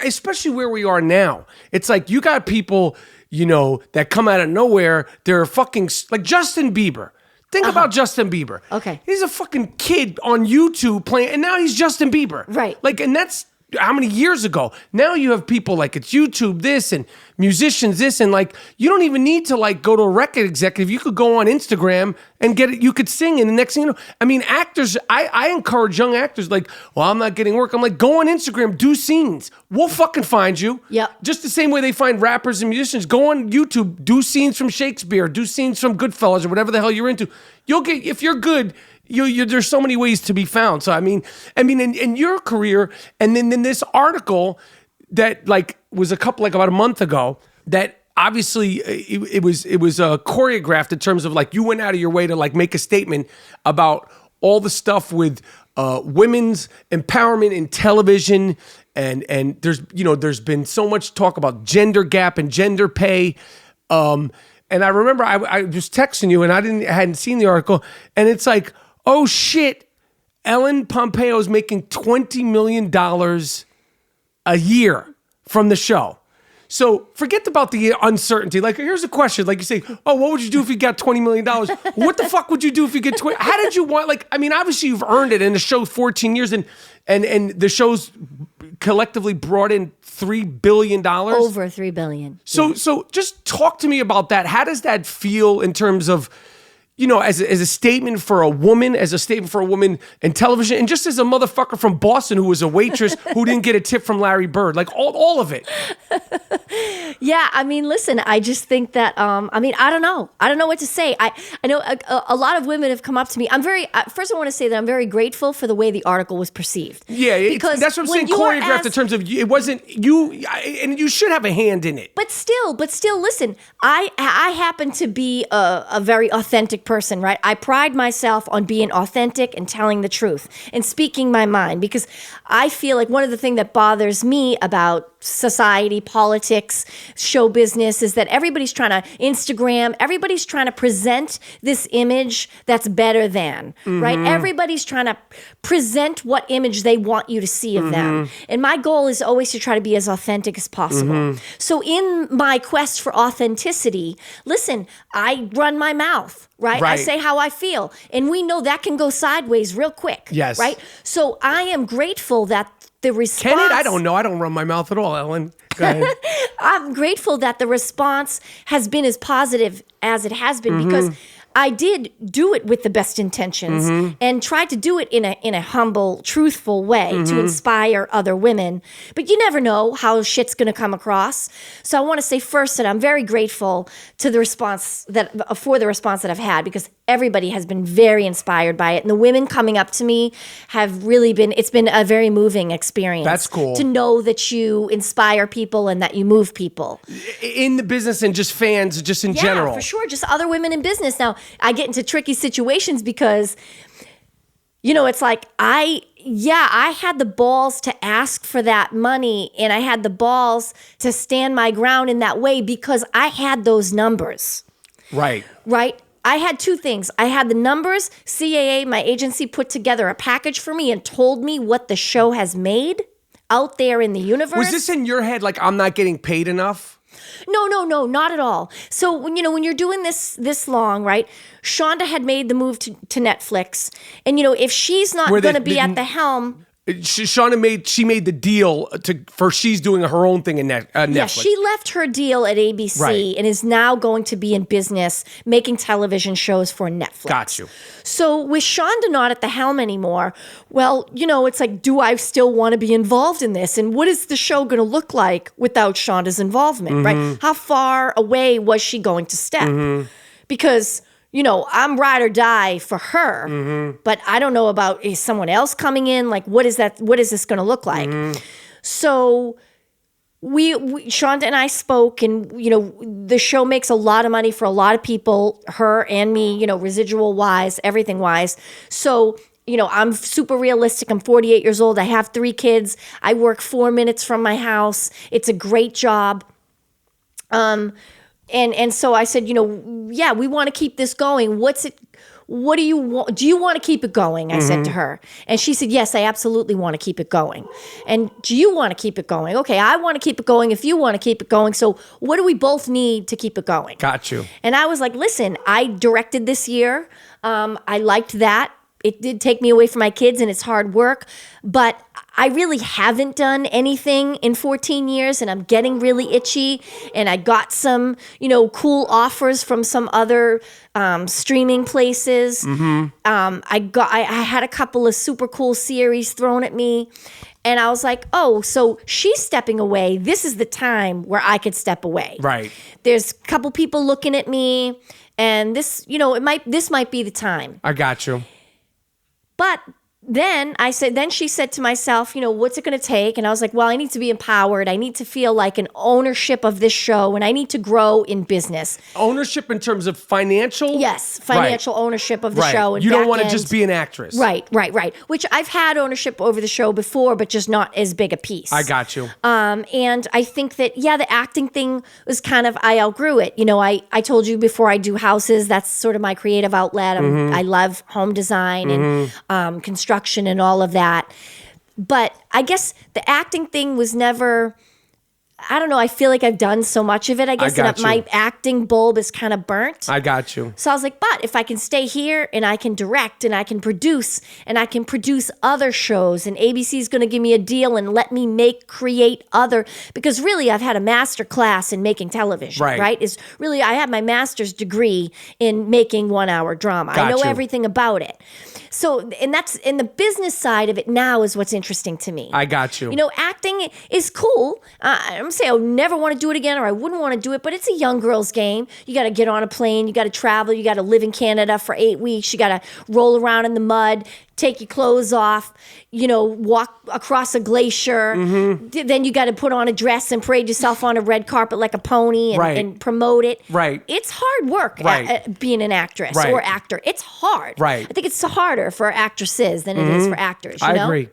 especially where we are now. It's like you got people, that come out of nowhere. They're fucking, like Justin Bieber. Think about Justin Bieber. Okay. He's a fucking kid on YouTube playing, and now he's Justin Bieber. Right. Like, and that's how many years ago? Now you have people like it's YouTube this and musicians this, and like you don't even need to like go to a record executive. You could go on Instagram and get it. You could sing, and the next thing you know, I mean, actors. I encourage young actors like, well, I'm not getting work. I'm like, go on Instagram, do scenes. We'll fucking find you. Yep. Just the same way they find rappers and musicians. Go on YouTube, do scenes from Shakespeare, do scenes from Goodfellas or whatever the hell you're into. You'll get, if you're good. There's so many ways to be found. So I mean, in your career, and then in this article that like was about a month ago, that obviously it was choreographed in terms of like you went out of your way to like make a statement about all the stuff with women's empowerment in television, and there's been so much talk about gender gap and gender pay. And I remember I was texting you, and I hadn't seen the article, and it's like, oh shit, Ellen Pompeo is making $20 million a year from the show. So forget about the uncertainty. Like, here's a question. Like you say, oh, what would you do if you got $20 million? What the fuck would you do if you get 20? How did you want, like, I mean, obviously you've earned it in the show 14 years and the show's collectively brought in $3 billion. Over $3 billion. So just talk to me about that. How does that feel in terms of, you know, as a statement for a woman, in television, and just as a motherfucker from Boston who was a waitress who didn't get a tip from Larry Bird, like all of it. Yeah, I mean, listen, I just think that, I mean, I don't know what to say. I know a lot of women have come up to me. First I want to say that I'm very grateful for the way the article was perceived. Yeah, because that's what I'm saying, choreographed in terms of, it wasn't you, and you should have a hand in it. But still, listen, I happen to be a very authentic person, right? I pride myself on being authentic and telling the truth and speaking my mind, because I feel like one of the things that bothers me about society, politics, show business is that everybody's trying to Instagram, everybody's trying to present this image that's better than, right? Everybody's trying to present what image they want you to see of them. And my goal is always to try to be as authentic as possible. So in my quest for authenticity, listen, I run my mouth, right? I say how I feel. And we know that can go sideways real quick. Yes. Right? So I am grateful that the response... Can it? I don't know. I don't run my mouth at all, Ellen. Go ahead. I'm grateful that the response has been as positive as it has been, because I did do it with the best intentions and tried to do it in a humble, truthful way to inspire other women. But you never know how shit's going to come across. So I want to say first that I'm very grateful to the response for the response that I've had, because everybody has been very inspired by it. And the women coming up to me have really been, it's been a very moving experience. That's cool. To know that you inspire people and that you move people. In the business and just fans, just in general. Yeah, for sure. Just other women in business. Now, I get into tricky situations because, you know, it's like I had the balls to ask for that money, and I had the balls to stand my ground in that way because I had those numbers. Right. I had two things. I had the numbers. CAA, my agency, put together a package for me and told me what the show has made out there in the universe. Was this in your head, like, I'm not getting paid enough? No, not at all. So when you're doing this long, right? Shonda had made the move to Netflix, and if she's not going to be at the helm. She made the deal for she's doing her own thing in Netflix. Yeah, she left her deal at ABC and is now going to be in business making television shows for Netflix. Got you. So with Shonda not at the helm anymore, well, it's like, do I still want to be involved in this? And what is the show going to look like without Shonda's involvement, right? How far away was she going to step? Because I'm ride or die for her, but I don't know about is someone else coming in. Like, what is that? What is this going to look like? So we Shonda and I spoke, and the show makes a lot of money for a lot of people, her and me, residual wise, everything wise. So I'm super realistic. I'm 48 years old. I have 3 kids. I work 4 minutes from my house. It's a great job. And so I said, yeah, we want to keep this going. What do you want? Do you want to keep it going? I said to her. And she said, yes, I absolutely want to keep it going. And do you want to keep it going? Okay, I want to keep it going if you want to keep it going. So what do we both need to keep it going? Got you. And I was like, listen, I directed this year. I liked that. it did take me away from my kids, and it's hard work, but I really haven't done anything in 14 years, and I'm getting really itchy, and I got some, cool offers from some other streaming places. I had a couple of super cool series thrown at me, and I was like, oh, so she's stepping away. This is the time where I could step away. Right. There's a couple people looking at me, and this might be the time. I got you. But then she said to myself, what's it going to take? And I was like, well, I need to be empowered. I need to feel like an ownership of this show, and I need to grow in business. Ownership in terms of financial? Yes, financial ownership of the show. And you don't back want to end. just be an actress. Right. Which I've had ownership over the show before, but just not as big a piece. I got you. And I think that, the acting thing was kind of, I outgrew it. I told you before, I do houses. That's sort of my creative outlet. I love home design and construction and all of that. But I guess the acting thing was never, I don't know, I feel like I've done so much of it. I guess that my acting bulb is kind of burnt. I got you. So I was like, but if I can stay here and I can direct and I can produce other shows, and ABC's going to give me a deal and let me create other, because really I've had a master class in making television, right? Is really, I have my master's degree in making 1 hour drama. I know everything about it. So, and that's in the business side of it now is what's interesting to me. I got you. Acting is cool. I'm going to say I would never want to do it again, or I wouldn't want to do it, but it's a young girl's game. You got to get on a plane. You got to travel. You got to live in Canada for 8 weeks. You got to roll around in the mud, take your clothes off, walk across a glacier. Then you got to put on a dress and parade yourself on a red carpet like a pony and promote it. Right. It's hard work being an actress or actor. It's hard. Right. I think it's harder for actresses than it is for actors. I agree.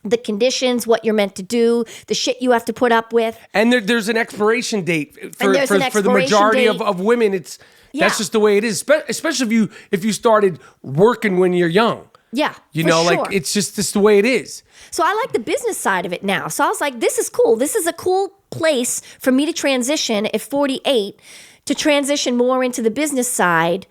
The conditions, what you're meant to do, the shit you have to put up with. And there's an expiration date for the majority date. of women. That's just the way it is, especially if you started working when you're young. Yeah, it's just this the way it is. So I like the business side of it now. So I was like, this is cool. This is a cool place for me to transition at 48, to transition more into the business side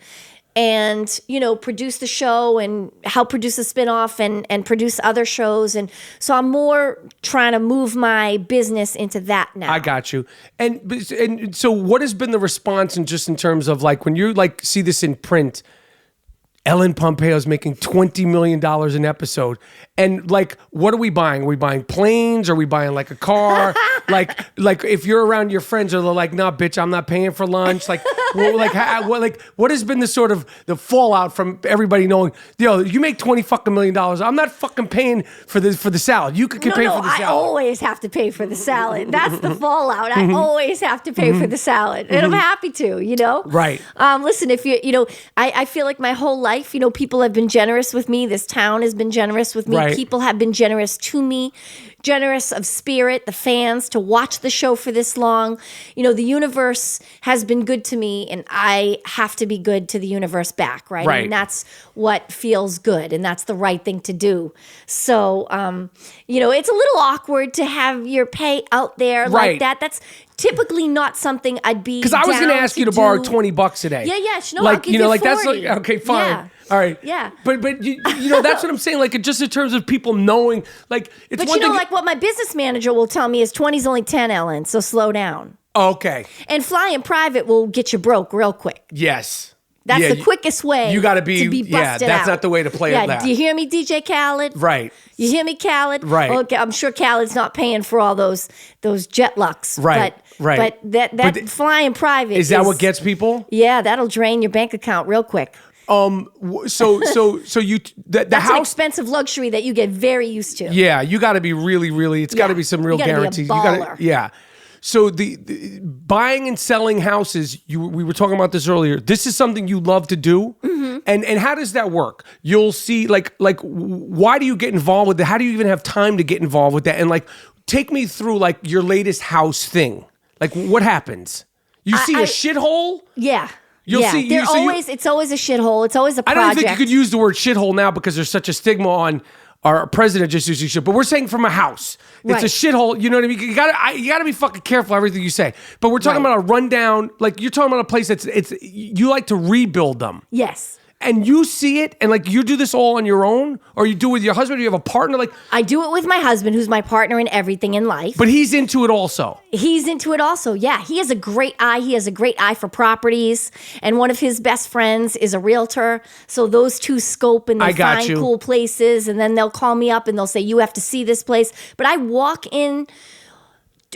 and, produce the show and help produce a spinoff and produce other shows. And so I'm more trying to move my business into that now. I got you. And so what has been the response in terms of when you see this in print? Ellen Pompeo is making $20 million an episode. And what are we buying? Are we buying planes? Are we buying a car? If you're around your friends, are they like, nah, bitch, I'm not paying for lunch? What has been the sort of the fallout from everybody knowing, you make $20 million. I'm not fucking paying for the salad. You could pay for the salad. I always have to pay for the salad. That's the fallout. I always have to pay for the salad. And I'm happy to, Right. Listen, if I feel like my whole life, people have been generous with me. This town has been generous with me. Right. People have been generous to me, generous of spirit, the fans, to watch the show for this long. The universe has been good to me, and I have to be good to the universe back, right? Right. And that's what feels good, and that's the right thing to do. So, it's a little awkward to have your pay out there like that. That's typically not something I'd be. Because I was going to ask you to borrow $20 a day. Yeah. I'll give you 40. That's okay, fine. Yeah. All right. Yeah. But that's what I'm saying. Just in terms of people knowing, it's but one thing. What my business manager will tell me is 20's only 10, Ellen. So slow down. Okay. And flying private will get you broke real quick. Yes. That's the quickest way. You got to be busted that's out. not the way to play that. Do you hear me, DJ Khaled? Right. You hear me, Khaled? Right. Okay, I'm sure Khaled's not paying for all those jet lucks. Right. But that flying private is that what gets people? Yeah, that'll drain your bank account real quick. So you that's an expensive luxury that you get very used to. Yeah, you got to be really, really. It's got to be some real guarantees. Be a baller. Yeah. So the buying and selling houses, we were talking about this earlier. This is something you love to do, and how does that work? You'll see, why do you get involved with it? How do you even have time to get involved with that? And take me through your latest house thing. What happens? You see a shithole? Yeah. It's always a shithole. It's always a project. I don't think you could use the word shithole now because there's such a stigma on our president just using shit. But we're saying from a house. It's a shithole. You know what I mean? You gotta be fucking careful everything you say. But we're talking about a rundown. You're talking about a place you like to rebuild them. Yes. and you see it, and like you do this all on your own, or you do it with your husband, or you have a partner, like I do it with my husband, who's my partner in everything in life. but he's into it also. He's into it also. Yeah, he has a great eye. He has a great eye for properties. And one of his best friends is a realtor. So those two scope and they find cool places. And then they'll call me up and they'll say, you have to see this place. But I walk in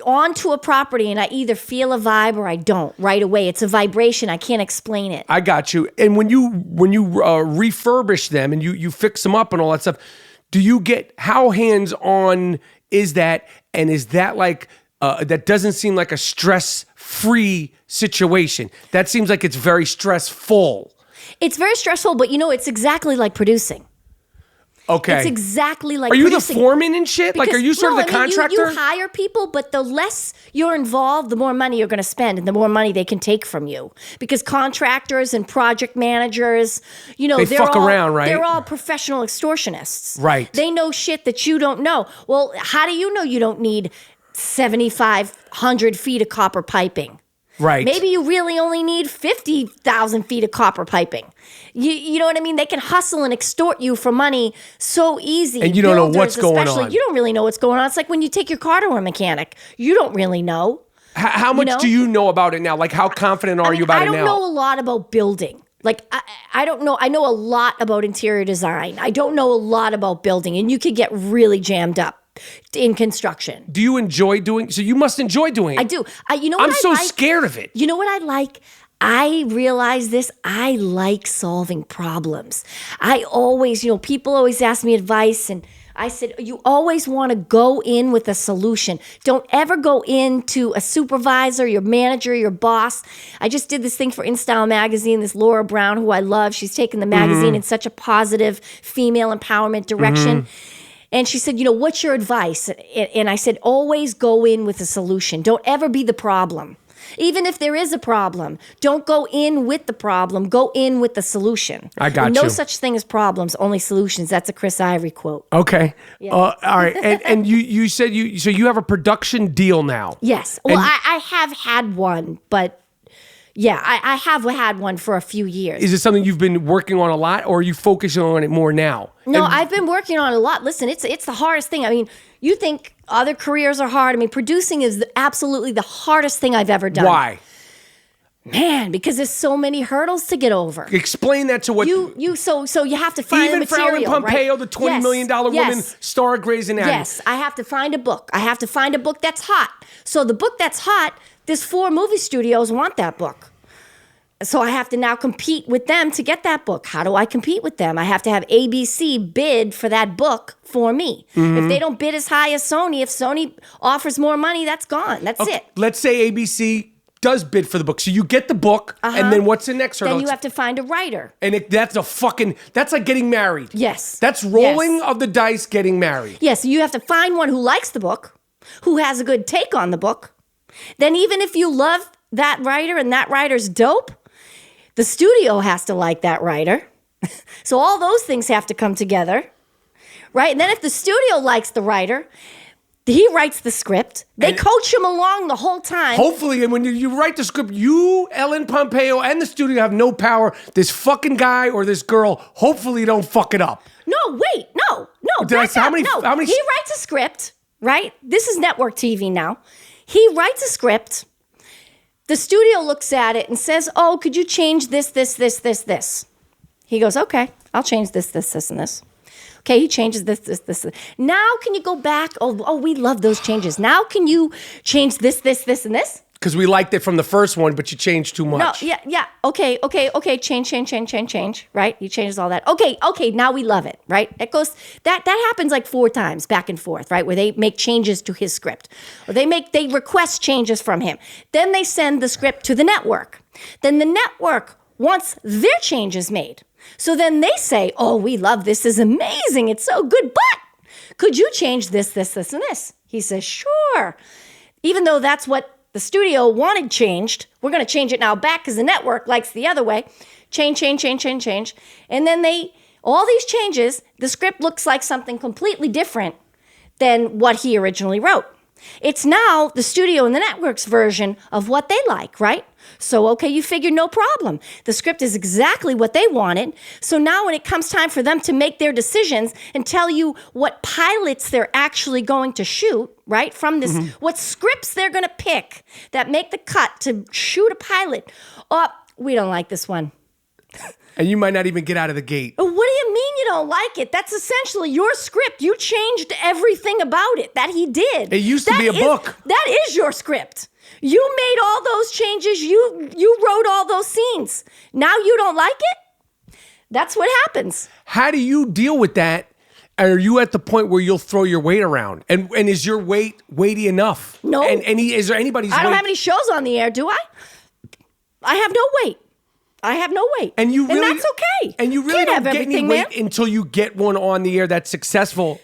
onto a property and I either feel a vibe or I don't right away. It's a vibration. I can't explain it. I got you. And when you refurbish them and you fix them up and all that stuff, do you get, how hands-on is that? And is that like, that doesn't seem like a stress-free situation. That seems like it's very stressful. It's very stressful, but it's exactly like producing. Okay. It's exactly like Are you producing. the foreman and shit? Like, are you sort of the contractor? You hire people, but the less you're involved, the more money you're going to spend and the more money they can take from you. Because contractors and project managers, they fuck around, right? They're all professional extortionists. Right. They know shit that you don't know. Well, how do you know you don't need 7,500 feet of copper piping? Right. Maybe you really only need 50,000 feet of copper piping. You know what I mean? They can hustle and extort you for money so easy. And you don't know what's going on. You don't really know what's going on. It's like when you take your car to a mechanic. You don't really know. How much do you know about it now? Like, how confident are you about it now? I don't know a lot about building. Like, I don't know. I know a lot about interior design. I don't know a lot about building. And you could get really jammed up in construction. Do you enjoy doing? So you must enjoy doing it. I do. You know what I'm so scared of it. You know what I like? I realize this. I like solving problems. I always, people always ask me advice, and I said, you always want to go in with a solution. Don't ever go into a supervisor, your manager, your boss. I just did this thing for InStyle magazine, this Laura Brown, who I love. She's taken the magazine in such a positive female empowerment direction. And she said, what's your advice? And I said, always go in with a solution. Don't ever be the problem. Even if there is a problem, don't go in with the problem. Go in with the solution. I got you. No such thing as problems, only solutions. That's a Chris Ivory quote. Okay. Yeah. All right. And you said so you have a production deal now. Yes. Well, I have had one, but yeah, I have had one for a few years. Is it something you've been working on a lot, or are you focusing on it more now? No, I've been working on it a lot. Listen, it's the hardest thing. I mean, you think other careers are hard. I mean, producing is absolutely the hardest thing I've ever done. Why? Man, because there's so many hurdles to get over. Explain that to what so you have to find even the material. Even Ellen Pompeo, right? the $20 million woman, star of Grey's Anatomy. Yes, I have to find a book. I have to find a book that's hot. So the book that's hot, there's 4 movie studios want that book. So I have to now compete with them to get that book. How do I compete with them? I have to have ABC bid for that book for me. If they don't bid as high as Sony, if Sony offers more money, that's gone. That's it. Let's say ABC does bid for the book. So you get the book, and then what's the next hurdle? Then you have to find a writer. And that's like getting married. Yes. That's rolling of the dice getting married. Yes, you have to find one who likes the book, who has a good take on the book. Then even if you love that writer and that writer's dope, the studio has to like that writer. So all those things have to come together, right? And then if the studio likes the writer, he writes the script. They coach him along the whole time. Hopefully, and when you write the script, you, Ellen Pompeo, and the studio have no power. This fucking guy or this girl, hopefully don't fuck it up. No, wait, no. How many? He writes a script, right? This is network TV now. He writes a script. The studio looks at it and says, oh, could you change this? He goes, okay, I'll change this, and this. Okay, he changes this. Now can you go back? Oh, we love those changes. Now can you change this, and this? Because we liked it from the first one, but you changed too much. No, yeah. Okay. Change. Right? He changes all that. Okay. Now we love it. Right? It goes. That happens like 4 times back and forth. Right? Where they make changes to his script, or they request changes from him. Then they send the script to the network. Then the network wants their changes made. So then they say, "Oh, we love this. This is amazing. It's so good. But could you change this, and this?" He says, "Sure." Even though that's what the studio wanted changed, we're going to change it now back because the network likes the other way. Change. And then all these changes, the script looks like something completely different than what he originally wrote. It's now the studio and the network's version of what they like, right? So, okay, you figured no problem. The script is exactly what they wanted. So now when it comes time for them to make their decisions and tell you what pilots they're actually going to shoot, right, from this, what scripts they're going to pick that make the cut to shoot a pilot, oh, we don't like this one. And you might not even get out of the gate. What do you mean you don't like it? That's essentially your script. You changed everything about it that he did. It used to be a book. That is your script. You made all those changes. You wrote all those scenes. Now you don't like it? That's what happens. How do you deal with that? Are you at the point where you'll throw your weight around? And is your weight weighty enough? No. And is there anybody's weight? I don't have any shows on the air, do I? I have no weight. I have no weight. And that's okay. And you really Can't don't have get any everything, weight man. until you get one on the air that's successful.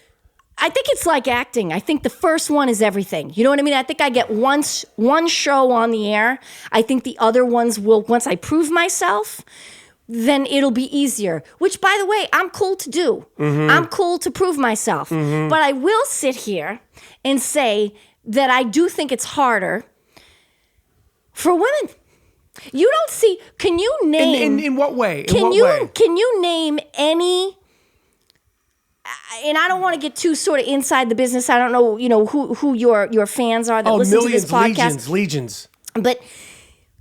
I think it's like acting. I think the first one is everything. You know what I mean? I think I get one show on the air. I think the other ones will, once I prove myself, then it'll be easier. Which, by the way, I'm cool to do. I'm cool to prove myself. But I will sit here and say that I do think it's harder for women. You don't see, can you name... In what way? Can you name any... And I don't want to get too sort of inside the business. I don't know, who your fans are that listen to this podcast. Legions. But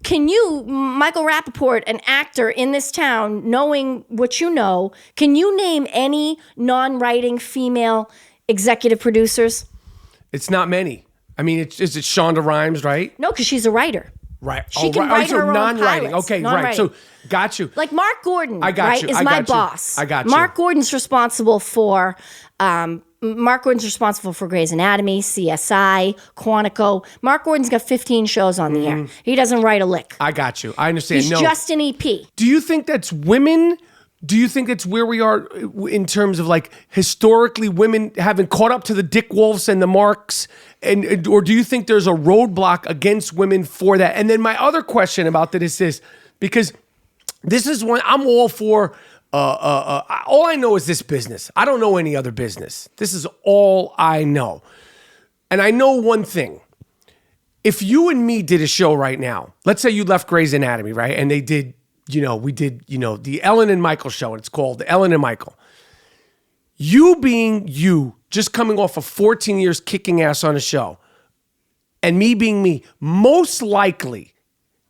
can you, Michael Rapaport, an actor in this town, knowing what you know, can you name any non-writing female executive producers? It's not many. I mean, is it Shonda Rhimes, right? No, because she's a writer. Right. She can write her own non-writing. pilots. Okay, right. So, got you. Like Mark Gordon, I got right, you. is I my got you. boss. I got you. Mark Gordon's responsible for Grey's Anatomy, CSI, Quantico. Mark Gordon's got 15 shows on the air. He doesn't write a lick. I got you. I understand. He's just an EP. Do you think that's women? Do you think that's where we are in terms of like historically women having caught up to the Dick Wolfs and the Marks? Or do you think there's a roadblock against women for that? And then my other question about that is this, because this is one I'm all for. All I know is this business. I don't know any other business. This is all I know. And I know one thing. If you and me did a show right now, let's say you left Grey's Anatomy, right? And they did, we did, the Ellen and Michael show. And it's called Ellen and Michael. You being you, just coming off of 14 years kicking ass on a show, and me being me, most likely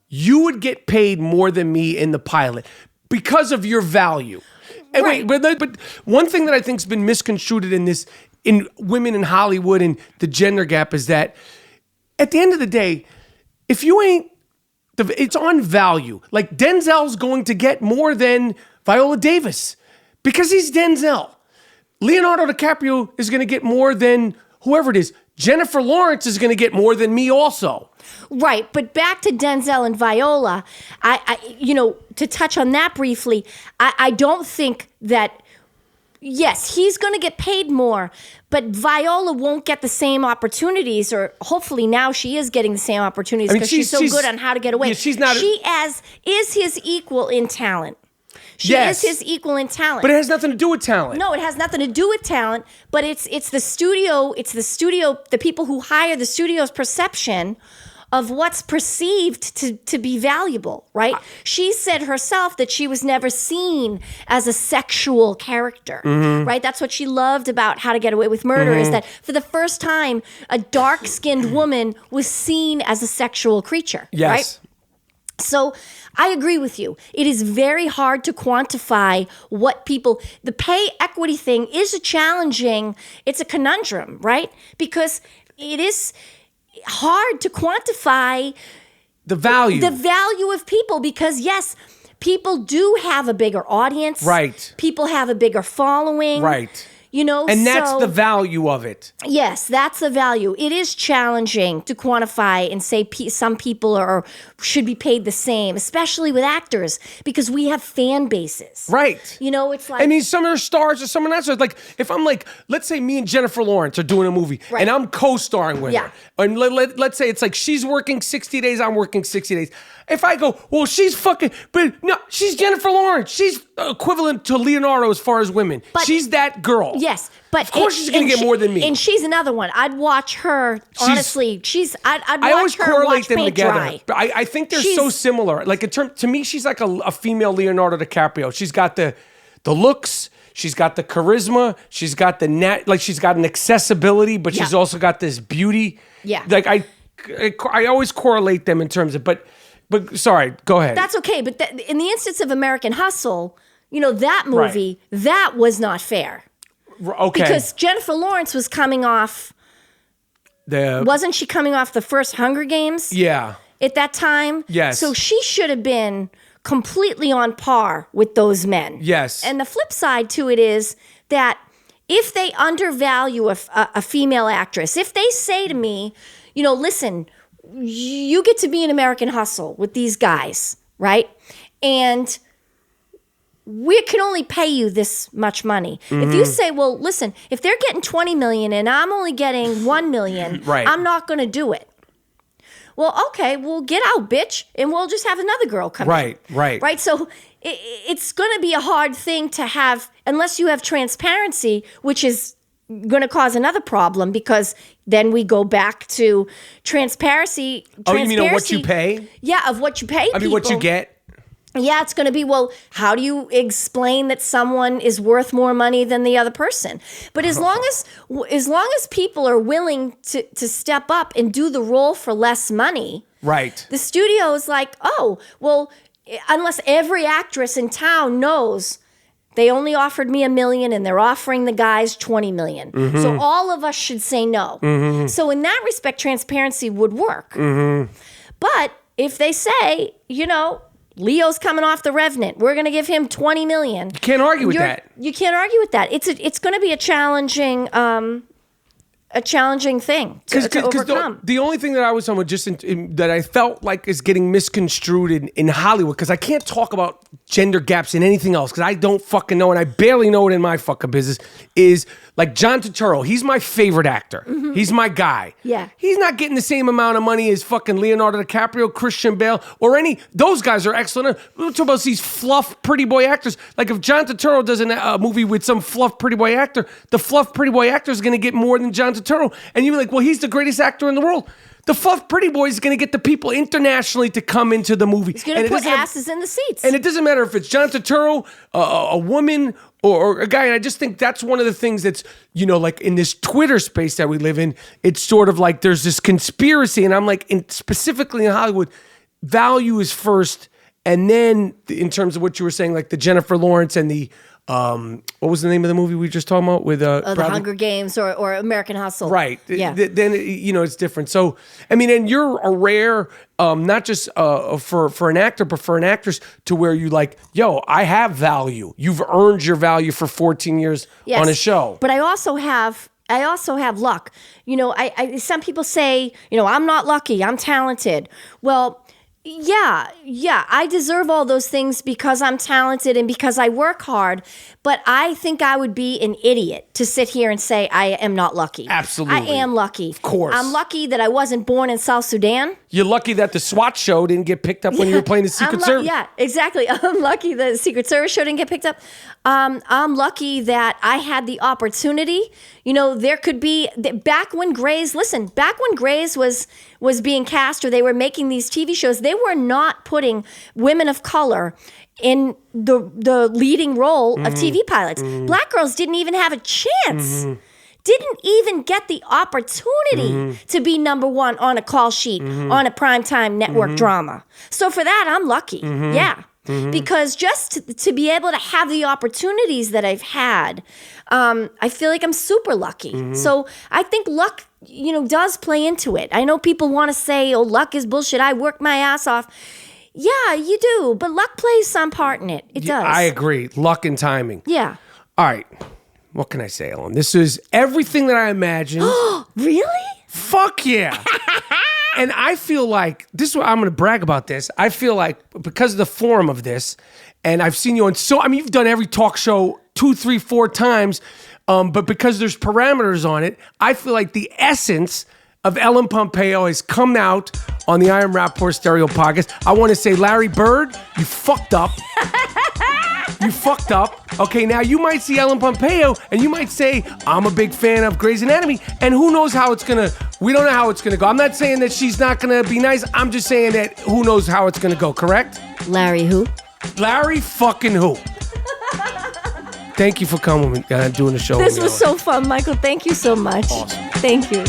you would get paid more than me in the pilot because of your value. And right. But one thing that I think's been misconstrued in women in Hollywood and the gender gap is that at the end of the day, if you ain't, it's on value. Like Denzel's going to get more than Viola Davis because he's Denzel. Leonardo DiCaprio is going to get more than whoever it is. Jennifer Lawrence is going to get more than me also. Right, but back to Denzel and Viola, to touch on that briefly, I don't think that, yes, he's going to get paid more, but Viola won't get the same opportunities, or hopefully now she is getting the same opportunities because she's so good on How to Get Away. Yeah, she's not. She is his equal in talent. She is his equal in talent. But it has nothing to do with talent. No, it has nothing to do with talent, but it's the studio, the people who hire the studio's perception of what's perceived to be valuable, right? She said herself that she was never seen as a sexual character, right? That's what she loved about How to Get Away with Murder, is that for the first time, a dark-skinned woman was seen as a sexual creature, right? So I agree with you. It is very hard to quantify what the pay equity thing is it's a conundrum, right? Because it is hard to quantify the value of people, because yes, people do have a bigger audience. Right. People have a bigger following. Right. And that's the value of it. Yes, that's the value. It is challenging to quantify and say some people should be paid the same, especially with actors, because we have fan bases. Right. It's like... I mean, some are stars or some are not stars. Like, if I'm like, let's say me and Jennifer Lawrence are doing a movie, and I'm co-starring with her. And let's say it's like she's working 60 days, I'm working 60 days. If I go, well, she's fucking... But no, she's Jennifer Lawrence. She's equivalent to Leonardo as far as women. She's that girl. Yes, but of course she's going to get more than me. And she's another one. I'd watch her. Honestly, I'd watch I always her correlate watch them paint together. dry. But I think they're so similar. Like to me, she's like a female Leonardo DiCaprio. She's got the looks. She's got the charisma. She's got she's got an accessibility, but she's also got this beauty. Yeah. Like I always correlate them in terms of, but sorry, go ahead. That's okay. But in the instance of American Hustle, that movie, that was not fair. Okay. Because Jennifer Lawrence was coming off, wasn't she coming off the first Hunger Games? Yeah. At that time? Yes. So she should have been completely on par with those men. Yes. And the flip side to it is that if they undervalue a female actress, if they say to me, listen, you get to be in American Hustle with these guys, right? And we can only pay you this much money. If you say, well, listen, if they're getting 20 million and I'm only getting 1 million, right. I'm not going to do it. Well, okay, well, get out, bitch, and we'll just have another girl come in. Right. So it's going to be a hard thing to have, unless you have transparency, which is going to cause another problem, because then we go back to transparency. Oh, you mean of what you pay? Yeah, of what you pay people. What you get? Yeah, it's going to be, well, how do you explain that someone is worth more money than the other person? But as long as people are willing to step up and do the role for less money, right? The studio is like, oh, well, unless every actress in town knows they only offered me $1 million and they're offering the guys $20 million. Mm-hmm. So all of us should say no. Mm-hmm. So in that respect, transparency would work. Mm-hmm. But if they say, Leo's coming off The Revenant, we're going to give him $20 million. You can't argue with that. You can't argue with that. It's going to be a challenging thing to overcome. The only thing that I was talking about that I felt like is getting misconstrued in Hollywood, because I can't talk about gender gaps in anything else because I don't fucking know, and I barely know it in my fucking business, is like John Turturro. He's my favorite actor. Mm-hmm. He's my guy. Yeah. He's not getting the same amount of money as fucking Leonardo DiCaprio, Christian Bale, or those guys are excellent. We're talking about these fluff pretty boy actors. Like if John Turturro does a movie with some fluff pretty boy actor, the fluff pretty boy actor is going to get more than John Turturro. And you're like, well, he's the greatest actor in the world. The fluff pretty boy is going to get the people internationally to come into the movie. He's going to put asses in the seats. And it doesn't matter if it's John Turturro, a woman, or a guy. And I just think that's one of the things that's, like in this Twitter space that we live in, it's sort of like there's this conspiracy. And I'm like, specifically in Hollywood, value is first. And then in terms of what you were saying, like the Jennifer Lawrence and the, what was the name of the movie we were just talking about with the Hunger Games or American Hustle? Right. Yeah. Then it's different. So I mean, and you're a rare, not just for an actor, but for an actress to where you like, yo, I have value. You've earned your value for 14 years on a show. But I also have luck. Some people say, I'm not lucky. I'm talented. Well. Yeah, I deserve all those things because I'm talented and because I work hard, but I think I would be an idiot to sit here and say I am not lucky. Absolutely. I am lucky. Of course. I'm lucky that I wasn't born in South Sudan. You're lucky that the SWAT show didn't get picked up when you were playing the Secret Service. Yeah, exactly. I'm lucky the Secret Service show didn't get picked up. I'm lucky that I had the opportunity. There could be, back when Grey's was being cast or they were making these TV shows, they were not putting women of color in the leading role of TV pilots. Black girls didn't even have a chance. Didn't even get the opportunity to be number one on a call sheet on a primetime network drama. So for that, I'm lucky. Yeah. Because just to be able to have the opportunities that I've had, I feel like I'm super lucky. So I think luck, does play into it. I know people want to say, oh, luck is bullshit. I worked my ass off. Yeah, you do. But luck plays some part in it. It does. I agree. Luck and timing. Yeah. All right. What can I say, Ellen? This is everything that I imagined. Really? Fuck yeah. And I feel like, this is what I'm going to brag about this. I feel like because of the form of this, and I've seen you on you've done every talk show 2, 3, 4 times, but because there's parameters on it, I feel like the essence of Ellen Pompeo has come out on the I Am Rapaport Stereo podcast. I want to say, Larry Bird, you fucked up. You fucked up. Okay, now you might see Ellen Pompeo and you might say, I'm a big fan of Grey's Anatomy, and who knows how it's gonna, we don't know how it's gonna go. I'm not saying that she's not gonna be nice. I'm just saying that who knows how it's gonna go, correct? Larry who? Larry fucking who? Thank you for coming and doing the show. This was so fun, Michael. Thank you so much. Awesome. Thank you.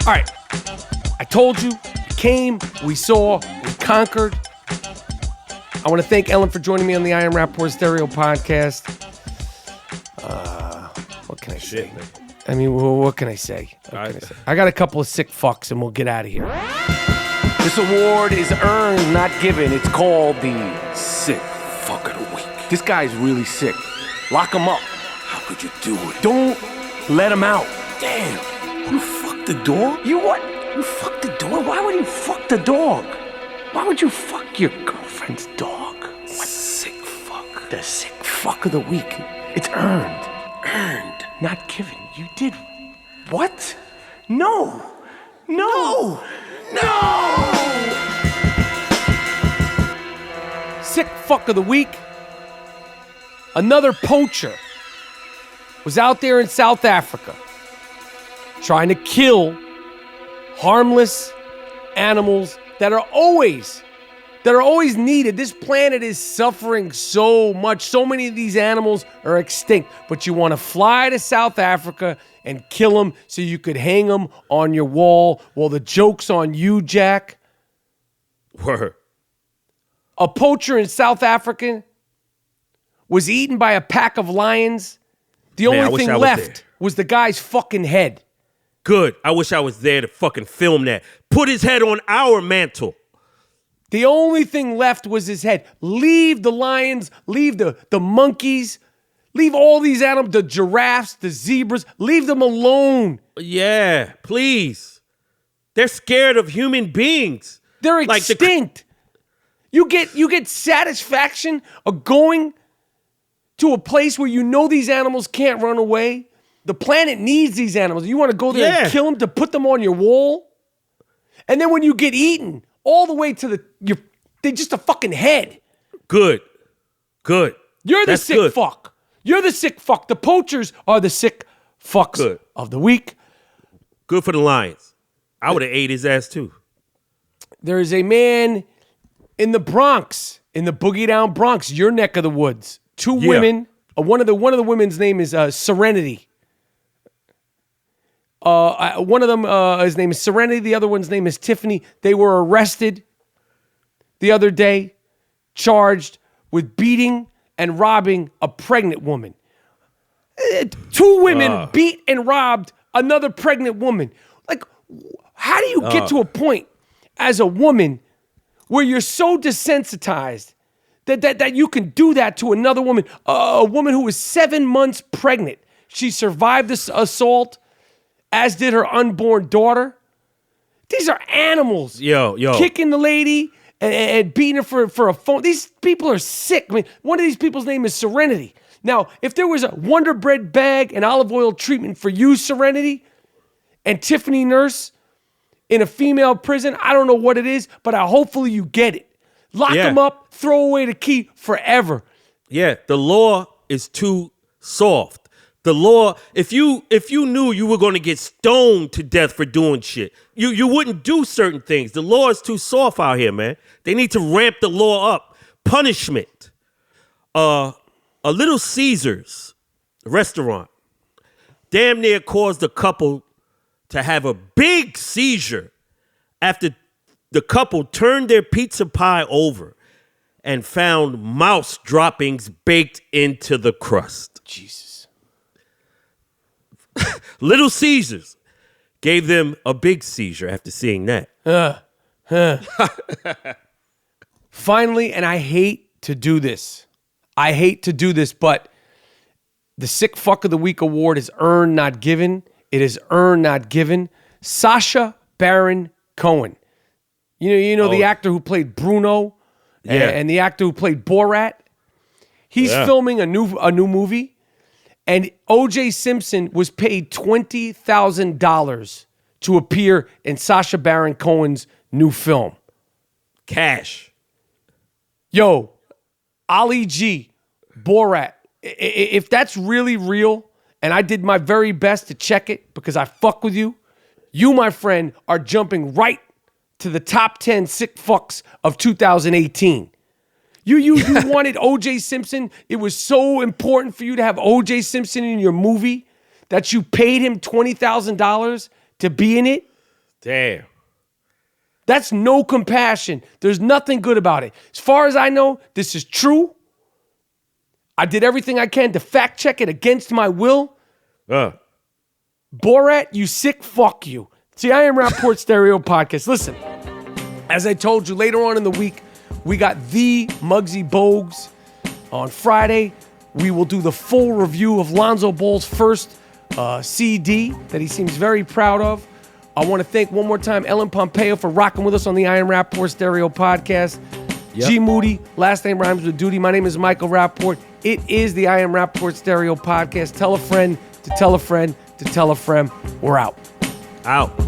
All right. I told you, we came, we saw, we conquered. I want to thank Ellen for joining me on the I Am Rapaport Stereo podcast. What can I say? Man. I mean, what can I say? I got a couple of sick fucks and we'll get out of here. This award is earned, not given. It's called the Sick Fuck of the Week. This guy's really sick. Lock him up. How could you do it? Don't let him out. Damn. You fucked the dog? You what? You fucked the dog? Why would you fuck the dog? Why would you fuck your girlfriend's dog? What sick fuck? The Sick Fuck of the Week. It's earned. Earned. Not given. You did. What? No. No. Sick fuck of the week. Another poacher was out there in South Africa trying to kill harmless animals that are always needed. This planet is suffering so much. So many of these animals are extinct, but you want to fly to South Africa and kill them so you could hang them on your wall. Well, the joke's on you, Jack. Word. A poacher in South Africa was eaten by a pack of lions. The only thing left was the guy's fucking head. Good. I wish I was there to fucking film that. Put his head on our mantle. The only thing left was his head. Leave the lions, leave the monkeys, leave all these animals, the giraffes, the zebras, leave them alone. Yeah, please. They're scared of human beings. They're extinct. You get satisfaction of going to a place where you know these animals can't run away. The planet needs these animals. You want to go there and kill them to put them on your wall? And then when you get eaten, all the way to they're just a fucking head. Good. You're the sick fuck. You're the sick fuck. The poachers are the sick fucks of the week. Good for the Lions. I would have ate his ass too. There is a man in the Bronx, in the Boogie Down Bronx, your neck of the woods. Two women. One of the women's name is Serenity. One of them, his name is Serenity. The other one's name is Tiffany. They were arrested the other day, charged with beating and robbing a pregnant woman. Two women beat and robbed another pregnant woman. Like, how do you get to a point as a woman where you're so desensitized that you can do that to another woman? A woman who was 7 months pregnant. She survived this assault, as did her unborn daughter. These are animals. Yo. Kicking the lady and beating her for a phone. These people are sick. I mean, one of these people's name is Serenity. Now, if there was a Wonder Bread bag and olive oil treatment for you, Serenity, and Tiffany Nurse in a female prison, I don't know what it is, but hopefully you get it. Lock them up, throw away the key forever. Yeah, the law is too soft. The law, if you knew you were going to get stoned to death for doing shit, you wouldn't do certain things. The law is too soft out here, man. They need to ramp the law up. Punishment. A Little Caesars restaurant damn near caused the couple to have a big seizure after the couple turned their pizza pie over and found mouse droppings baked into the crust. Jesus. Little Caesars gave them a big seizure after seeing that. Finally, and I hate to do this, but the Sick Fuck of the Week award is earned, not given. It is earned, not given. Sacha Baron Cohen. You know the actor who played Bruno and the actor who played Borat? He's filming a new movie. And O.J. Simpson was paid $20,000 to appear in Sacha Baron Cohen's new film. Cash. Yo, Ali G, Borat. If that's really real, and I did my very best to check it because I fuck with you, you, my friend, are jumping right to the top 10 sick fucks of 2018. You wanted O.J. Simpson. It was so important for you to have O.J. Simpson in your movie that you paid him $20,000 to be in it. Damn. That's no compassion. There's nothing good about it. As far as I know, this is true. I did everything I can to fact check it against my will. Borat, you sick fuck you. See, I Am Rapaport Stereo Podcast. Listen, as I told you, later on in the week, we got the Muggsy Bogues. On Friday, we will do the full review of Lonzo Ball's first CD that he seems very proud of. I want to thank one more time Ellen Pompeo for rocking with us on the I Am Rapaport Stereo Podcast. Yep. G Moody, last name rhymes with duty. My name is Michael Rapaport. It is the I Am Rapaport Stereo Podcast. Tell a friend to tell a friend to tell a friend. We're out. Out.